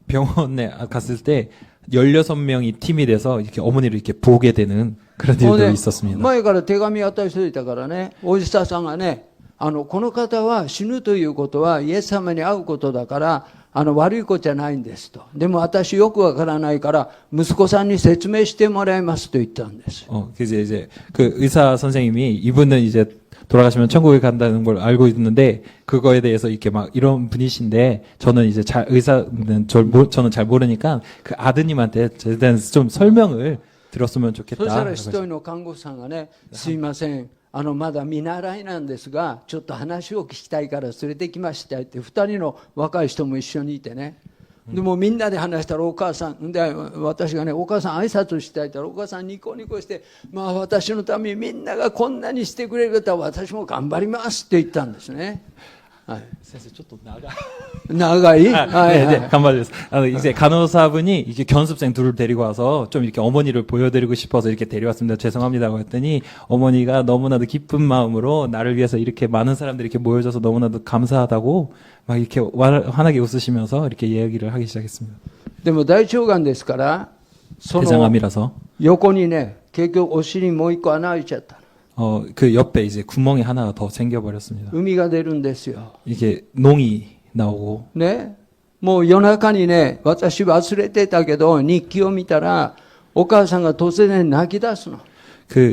S2: 병원에 갔을 때 16명이 팀이 돼서 이렇게 어머니를 이렇게 보게 되는 그런 일도
S1: ね
S2: 있었습니다.
S1: 前から手紙渡していたからね、お医者さんがね、この方は死ぬということはイエス様に会うことだから、悪いことじゃないんですと。でも私よくわからないから、息子さんに説明してもらいますと言ったんです。
S2: 이제 그 의사 선생님이 이분은 이제 돌아가시면 천국에 간다는 걸 알고 있는데 그거에 대해서 이렇게 막 이런 분이신데 저는 이제 의사는 저는 잘 모르니까 그 아드님한테 대한 좀 설명을 들었으면
S1: そ
S2: 좋겠다.
S1: したら一人の看護婦さんがね、すいません、まだ見習いなんですが、ちょっと話を聞きたいから連れてきましたって、二人の若い人も一緒にいてね。でもみんなで話したらお母さん、で、私がね、お母さん挨拶したいったら、お母さんニコニコして、まあ私のためにみんながこんなにしてくれると私も頑張りますって言ったんですね。はい。
S2: 先生ちょっと
S1: 長い?
S2: 네, 간발했어. 이제 간호사분이 이게 견습생 둘을 데리고 와서 좀 이렇게 어머니를 보여드리고 싶어서 이렇게 데려왔습니다. 죄송합니다고 했더니 어머니가 너무나도 기쁜 마음으로 나를 위해서 이렇게 많은 사람들이 이렇게 모여줘서 너무나도 감사하다고 막 이렇게 환하게 웃으시면서 이렇게 얘기를 하기 시작했습니다.
S1: でも大腸がんですから、その
S2: 대장암이라서
S1: 横にね、結局お尻にもう一個穴開いちゃったの。
S2: 그 옆에 이제 구멍이 하나 더 생겨버렸습니다.
S1: 海が出るんですよ。
S2: 이게 농이 나오고
S1: ね。もう夜中にね、私忘れてたけど、日記を見たら、お母さんが突然泣き出すの。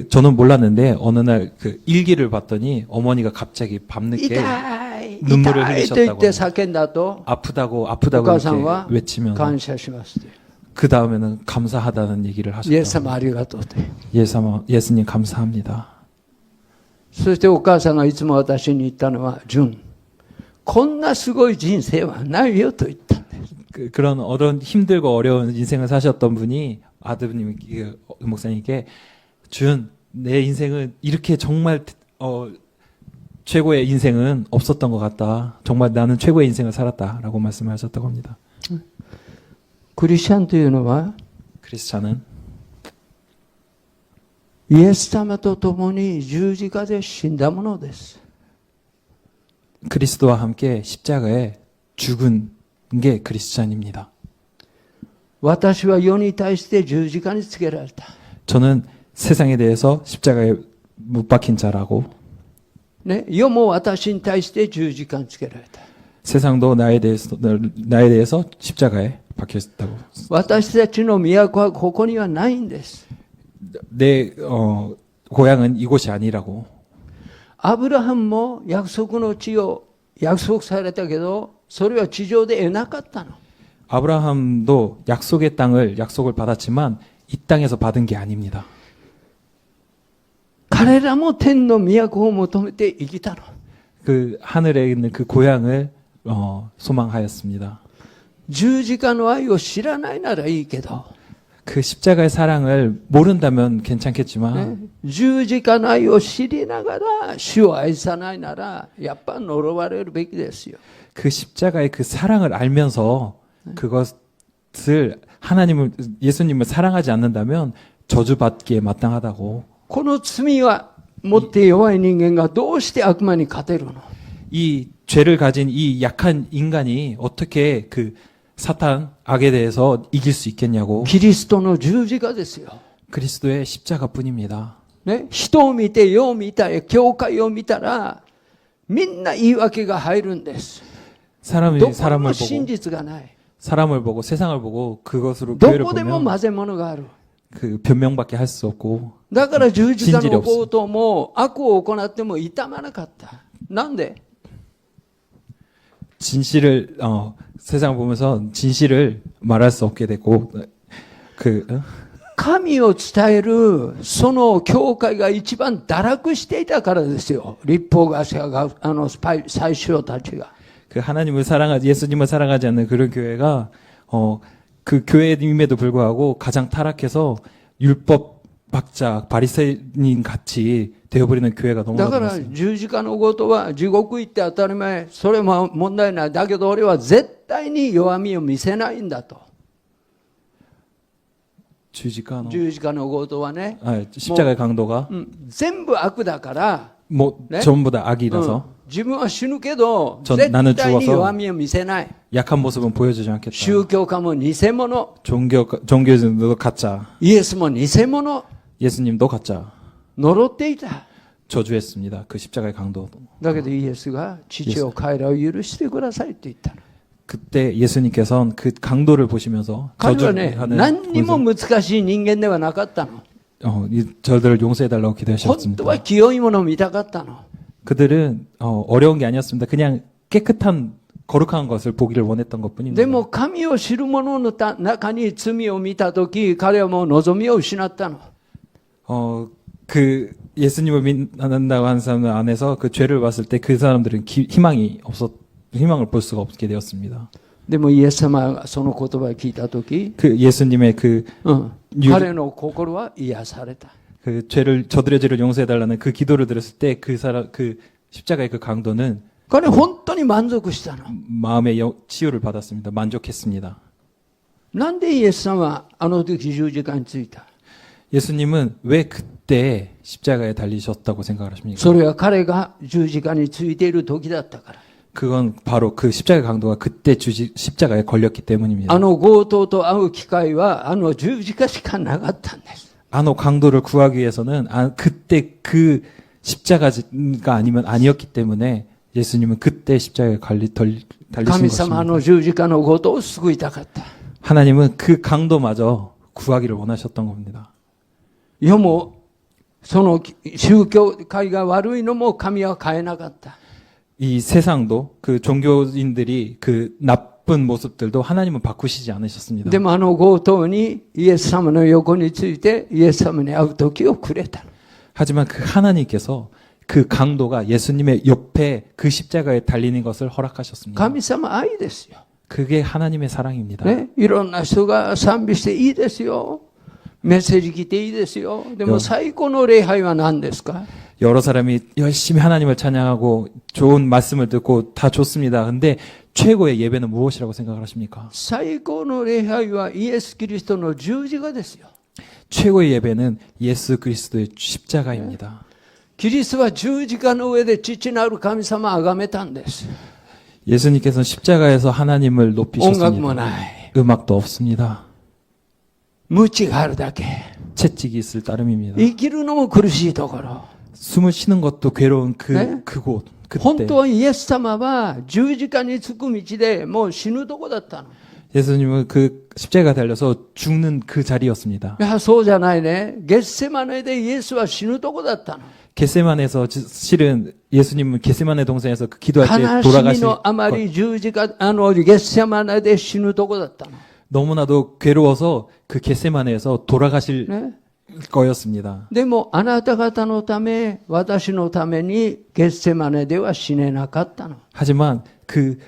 S2: 저는 몰랐는데 어느 날 그 일기를 봤더니 어머니가 갑자기 밤늦게
S1: 痛い
S2: 눈물을
S1: 痛いと言って
S2: 흘리셨다고
S1: 叫んだと、
S2: 아프다고
S1: お母さん
S2: 이렇게
S1: は
S2: 외치면서
S1: 感謝しますって。
S2: 그 다음에는 감사하다는 얘기를
S1: イエス
S2: 하셨다고.
S1: 様ありがとうって。
S2: 예수님 감사합니다.
S1: そしてお母さんがいつも私に言ったのは、純、こんなすごい人生はないよと言ったんです。
S2: 그런 힘들고 어려운 인생을 사셨던 분이 아드님 목사님께 내 인생은 이렇게 정말 최고의 인생은 없었던 것 같다. 정말 나는 최고의 인생을 살았다라고 말씀하셨다고 합니다.
S1: クリスチャンというのは、
S2: 크리스찬은
S1: イエス様と共に十字架で死んだものです。
S2: 그리스도와 함께 십자가에 죽은 게 크리스찬입니다.
S1: 私は世に対して十字架につけられた。
S2: 저는 세상에 대해서 십자가에 못 박힌 자라고
S1: ね、世も私に対して十字架につけられた。
S2: 세상도 나에 대해서 십자가에 박혀 있다고.
S1: 私たちの都はここにはないんです。
S2: 내 고향은 이곳이 아니라고.
S1: アブラハムも約束の地を約束されたけど、それは地上で得なかったの。
S2: 아브라함도 약속의 땅을 약속을 받았지만 이 땅에서 받은 게 아닙니다.
S1: 彼らも天の都を求めて生きたの。
S2: 그 하늘에 있는 그 고향을 소망하였습니다.
S1: 十字架の愛を知らないならいいけど、
S2: 그 십자가의 사랑을 모른다면 괜찮겠지만
S1: ね、十字架の愛を知りながら主を愛さないならやっぱ呪われるべきですよ。
S2: 그 십자가의 그 사랑을 알면서 그것을 하나님을 예수님을 사랑하지 않는다면 저주받기에 마땅하다고.
S1: この罪は持って弱い人間がどうして悪魔に勝てるの？
S2: 이 죄를 가진 이 약한 인간이 어떻게 그 사탄 악에 대해서 이길 수 있겠냐고.
S1: キリストの十字架ですよ。
S2: 그리스도의 십자가뿐입니다.
S1: ね、人を見て、世を見たり、教会を見たら、みんな言い訳が入るんです。
S2: 사람이
S1: どこに
S2: 사람을
S1: も真
S2: 보고
S1: 実がない。
S2: 사람을 보고 세상을 보고 그것으로
S1: ど
S2: 교회를
S1: こでも
S2: 보면
S1: 混ぜ物がある。
S2: 그 변명밖에 할 수 없고
S1: だから十字架
S2: 진실이
S1: の
S2: 없어.
S1: 強盗も悪を行っても痛まなかった。なんで？
S2: 진실을 세상을 보면서 진실을 말할 수 없게 되고 그
S1: 神を伝えるその教会が一番堕落していたからですよ。立法学者が最初たちが。
S2: 그 하나님을 사랑하지 예수님을 사랑하지 않는 그런 교회가 그 교회임에도 불구하고 가장 타락해서 율법 박자 바리새인 같이 되어버리는 교회가 너무
S1: だから
S2: 많았어요.
S1: 十字架のことは地獄行って当たり前。それも問題ない。だけど俺は絶対に弱みを見せないんだと。
S2: 주지가
S1: 十字架のことはね、
S2: 십자가의 강도가
S1: 全部悪だから、
S2: 뭐
S1: 네?
S2: 전부 다 악이라서
S1: 自分は死ぬけど、
S2: 전
S1: 絶
S2: 나는
S1: 対に
S2: 죽어서
S1: 弱みを見せない。
S2: 약한 모습은 보여주지 않겠다.
S1: 宗教家も偽物、
S2: 종교인도 가짜,
S1: イエスも偽物、
S2: 예수님도 가짜.
S1: 呪っていた。
S2: 저주했습니다. 그 십자가의 강도.
S1: だけどイエスが父を彼らを許してくださいって言ったの。
S2: 그때 예수님께서는 그 강도를 보시면서
S1: 彼はね、
S2: 저주하는
S1: 何にも難しい人間ではなかったの。
S2: 저들을 용서해달라고
S1: 本当
S2: 기도하셨습니다.
S1: は清いものを見たかったの。
S2: 그들은 어려운 게 아니었습니다. 그냥 깨끗한 거룩한 것을 보기를 원했던
S1: で
S2: 것뿐입니다.
S1: も神を知る者の中に罪を見たとき、彼はもう望みを失ったの。
S2: 그 예수님을 믿는다고 하는 사람들 안에서 그 죄를 봤을 때 그 사람들은 희망을 볼 수가 없게 되었습니다.
S1: でもイエス様がその言葉を聞いたとき、
S2: 그 예수님의 그
S1: 彼の心は癒された。
S2: 그 저들의 죄를 용서해달라는 그 기도를 들었을 때 그 십자가의 그 강도는
S1: 彼本当に満足したの。
S2: 마음의 치유를 받았습니다. 만족했습니다.
S1: なんでイエス様はあの時十字架についた？
S2: 예수님은 왜 그때 십자가에 달리셨다고 생각을 하십니까?
S1: それは彼が十字架についている時だったから。
S2: 그건 바로 그 십자가의 강도가 그때 십자가에 걸렸기 때문입니다.
S1: あの強盗と会う機会はあの十字架しかなかったんです。
S2: 강도를 구하기 위해서는 그때 그 십자가가 아니었기 때문에 예수님은 그때 십자가에 달리신
S1: 神様
S2: 것입니다.
S1: の十字架のことを救いたかった。
S2: 하나님은 그 강도마저 구하기를 원하셨던 겁니다.
S1: 世もその宗教界が悪いのも神は変えなかった。
S2: 이 세상도 그 종교인들이 그 나쁜 모습들도 하나님은 바꾸시지 않으셨습니다.
S1: でもあの強盗にイエス様の横についてイエス様に会う時をくれた。
S2: 하지만 그 하나님께서 그 강도가 예수님의 옆에 그 십자가에 달리는 것을 허락하셨습니다.
S1: 神様愛ですよ。
S2: 그게 하나님의 사랑입니다.
S1: ね、いろんな人が賛美していいですよ。メッセージ来ていいですよ。でも最高の礼拝は何ですか？
S2: 여러 사람이 열심히 하나님을 찬양하고 좋은 말씀을 듣고 다 좋습니다. 근데 최고의 예배는 무엇이라고 생각을 하십니까?
S1: 最高の礼拝はイエス・キリストの十字架ですよ。
S2: 최고의 예배는 예수 그리스도의 십자가입니다.
S1: キリストは十字架の上で父なる神様を崇めたんです。
S2: 예수님께서는 십자가에서 하나님을
S1: 音楽も
S2: 높이셨습니다.
S1: ない。
S2: 음악도 없습니다.
S1: 無知があるだけ。
S2: 채찍이 있을 따름입니다.
S1: 生きるのも苦しいところ。
S2: 숨을 쉬는 것도 괴로운
S1: 네?
S2: 그곳
S1: 本
S2: 그때
S1: 当はイエス様は十字架につく道でもう死ぬとこだったの。
S2: 예수님은 그 십자가 달려서 죽는 그 자리였습니다.
S1: いや、そうじゃないね。ゲッセマネでイエスは死ぬとこだったの。
S2: 겟세만에서 실은 예수님은 겟세만의 동산에서 그 기도할 때
S1: 悲しみ
S2: 돌아가실
S1: のあまり十字架、ゲッセマネで死ぬとこだったの。
S2: 너무나도 괴로워서 그 겟세만에서 돌아가실
S1: 네?
S2: 거였습니다.
S1: でもあなた方のため、私のためにゲッセマネでは死ねなかったの。
S2: 하지만 그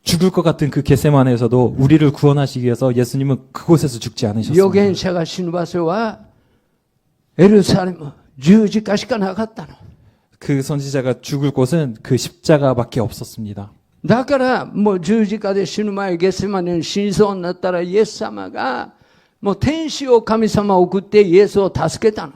S2: 죽을 것 같은 그 겟세마네에서도 우리를 구원하시기 위해서 예수님은 그곳에서 죽지
S1: 預
S2: 않으셨습니다.
S1: 言者が死ぬ場所はエルサレム、十字架しかなかったの。
S2: 그 선지자가 죽을 곳은 그 십자가밖에 없었습니다.
S1: だからもう十字架で死ぬ前、ゲッセマネに死にそうになったらイエス様がもう天使を神様を送ってイエスを助けたの。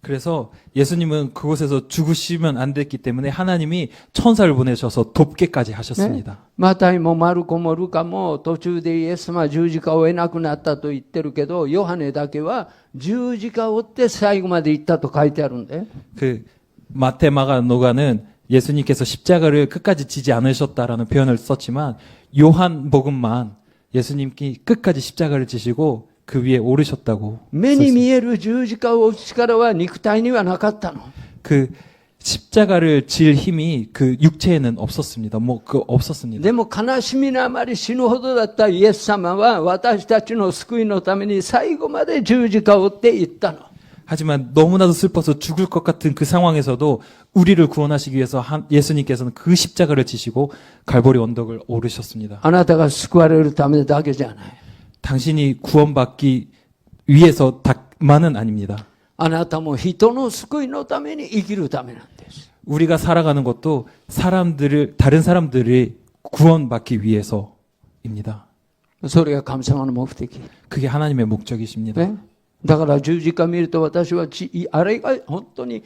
S2: 그래서 예수님은 그곳에서 죽으시면 안 됐기 때문에 하나님이 천사를 보내셔서 돕게까지 하셨습니다.
S1: マタイもマルコもルカも途中でイエス様は十字架を得なくなったと言ってるけど、ヨハネだけは十字架を追って最後まで行ったと書いてあるんで。
S2: 그 마테마가 노가는 예수님께서 십자가를 끝까지 지지 않으셨다라는 표현을 썼지만 요한복음만 예수님이 끝까지 십자가를 지시고 그 위에 오르셨다고
S1: 目に見える十字架を追う力は肉体にはなかったの。
S2: 그 십자가를 질 힘이 그 육체에는 없었습니다. 없었습니다.
S1: でも悲しみのあまり死ぬほどだったイエス様は私たちの救いのために最後まで十字架を追って行ったの。
S2: 하지만 너무나도 슬퍼서 죽을 것 같은 그 상황에서도 우리를 구원하시기 위해서 예수님께서는 그 십자가를 지시고 갈보리 언덕을 오르셨습니다.
S1: あなたが救われるためだけじゃない。
S2: 당신이 구원받기 위해서만은 아닙니다.
S1: あなたも人の救いのために生きるためなんです。
S2: 우리가 살아가는 것도 다른 사람들이 구원받기 위해서입니다.
S1: それが神様の目的。
S2: 그게 하나님의 목적이십니다.
S1: ね、だから十字架見ると私はあれが本当に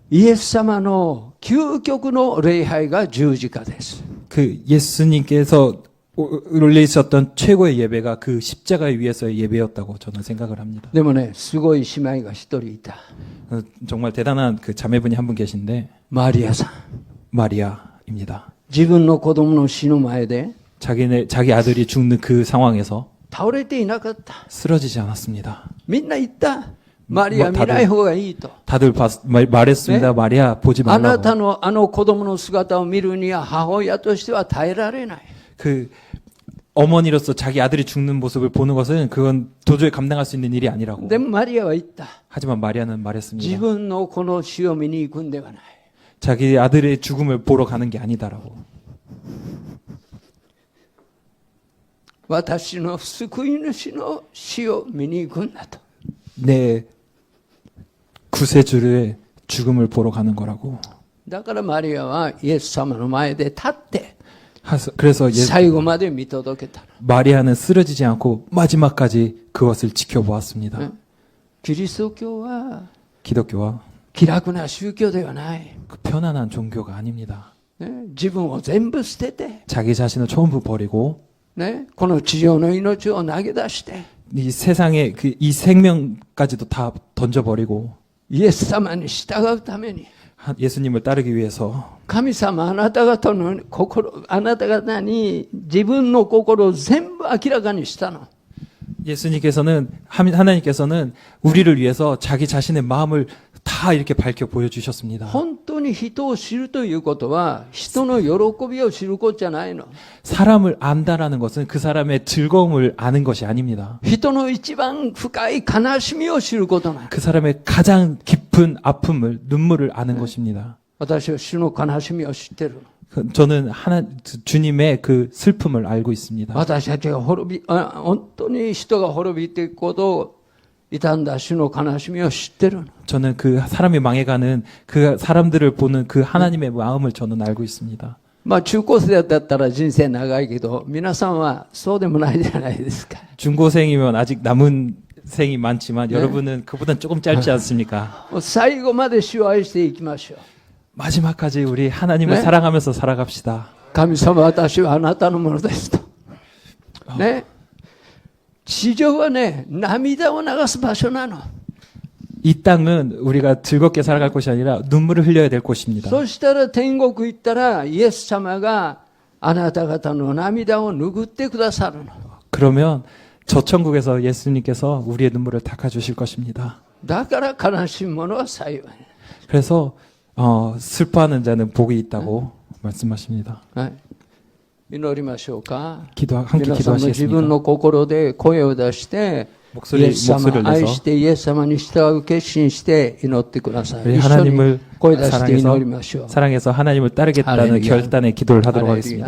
S1: イエス様の究極の礼拝が十字架です。
S2: 그 예수님께서 올리셨던 최고의 예배가 그 십자가 위에서의 예배였다고 저는 생각을 합니다.
S1: でもね、すごい姉妹が一人いた。
S2: 정말 대단한 그 자매분이 한 분 계신데
S1: マリアさん。
S2: 마리아입니다.
S1: 自分の子供の死の前で
S2: 자기 아들이 죽는 그 상황에서
S1: 倒れていなかった。
S2: 쓰러지지 않았습니다.
S1: みんな言った。マリア見ない方がいいと。
S2: 다들 말했습니다.
S1: 네?
S2: 마리아 보지
S1: あな
S2: 말라고.
S1: たのあの子供の姿を見るには母親としては耐えられない。
S2: 그 어머니로서 자기 아들이 죽는 모습을 보는 것은 그건 도저히 감당할 수 있는 일이 아니라고.
S1: でもマリアは言った。
S2: 하지만 마리아는
S1: 自
S2: 말했습니다.
S1: 分の子の死を見に行くんではない。
S2: 자기 아들의 죽음을 보러 가는 게 아니다라고.
S1: 私の救い主の死を見に行くんだと。
S2: 내 구세주의 죽음을 보러 가는 거라고.
S1: だからマリアはイエス様の前で立って
S2: 그래서
S1: 最後まで見届けた。
S2: 마리아는 쓰러지지 않고 마지막까지 그것을 지켜보았습니다.
S1: ね、キリスト教は
S2: 기독교와
S1: 気楽な宗教ではない。
S2: 그 편안한 종교가 아닙니다.
S1: ね、自分を全部捨てて、
S2: 자기 자신을 전부 버리고
S1: ね、この地上の命を投げ出して、
S2: 이 세상의 이 생명까지도 다 던져버리고
S1: イエス様に従うために、
S2: 예수님을 따르기 위해서
S1: 神様あなた方の心、あなた方に自分の心を全部明らかにしたの。
S2: 예수님께서는 하나님께서는 우리를 위해서 자기 자신의 마음을 다 이렇게 밝혀 보여주셨습니다.
S1: 本当に人を知るということは人の喜びを知ることじゃないの。
S2: 사람을 안다라는 것은 그 사람의 즐거움을 아는 것이 아닙니다.
S1: 人の一番深い悲しみを知ることなの。
S2: 그 사람의 가장 깊은 아픔을 눈물을 아는 것입니다.
S1: 私は主の悲しみを知ってる。
S2: 저는 주님의 그 슬픔을 알고 있습니다.
S1: 私たちが本当に人が滅びていくことを傷んだ主の悲しみを知ってるの。
S2: 저는 그 사람이 망해가는 그 사람들을 보는 그 하나님의 마음을 저는 알고 있습니다.
S1: まあ中高生だったら人生長いけど、皆さんはそうでもないじゃないですか。
S2: 중고생이면 아직 남은 생이 많지만 여러분은 그보단 조금 짧지 않습니까?
S1: もう最後まで主を愛していきましょう。
S2: 마지막까지 우리 하나님을
S1: 네?
S2: 사랑하면서 살아갑시다.
S1: 神様、私はあなたのものですと。ね。地上はね、涙を流す場所なの。
S2: 이 땅은 우리가 즐겁게 살아갈 곳이 아니라 눈물을 흘려야 될 곳입니다.
S1: そしたら天国行ったらイエス様があなた方の涙を拭ってくださるの。
S2: 그러면 저 천국에서 예수님께서 우리의 눈물을 닦아주실 것입니다.
S1: だから悲しむ者は幸い。
S2: 그래서 슬퍼하는 자는 복이 있다고 말씀하십니다.
S1: はい。祈りましょうか。
S2: 함께
S1: 皆さんも自分
S2: 기도하시겠습니까?
S1: の心で声を出して、イエス様
S2: 목소리를
S1: 愛
S2: 내서
S1: してイエス様に従う決心して祈ってください。
S2: 우리
S1: 一緒に
S2: 하나님을
S1: 声出して祈り
S2: 사랑해서
S1: ましょう。
S2: 사랑해서 하나님을 따르겠다는
S1: 할렐루야.
S2: 결단의 기도를 하도록
S1: 할렐루야.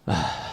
S2: 하겠습니다.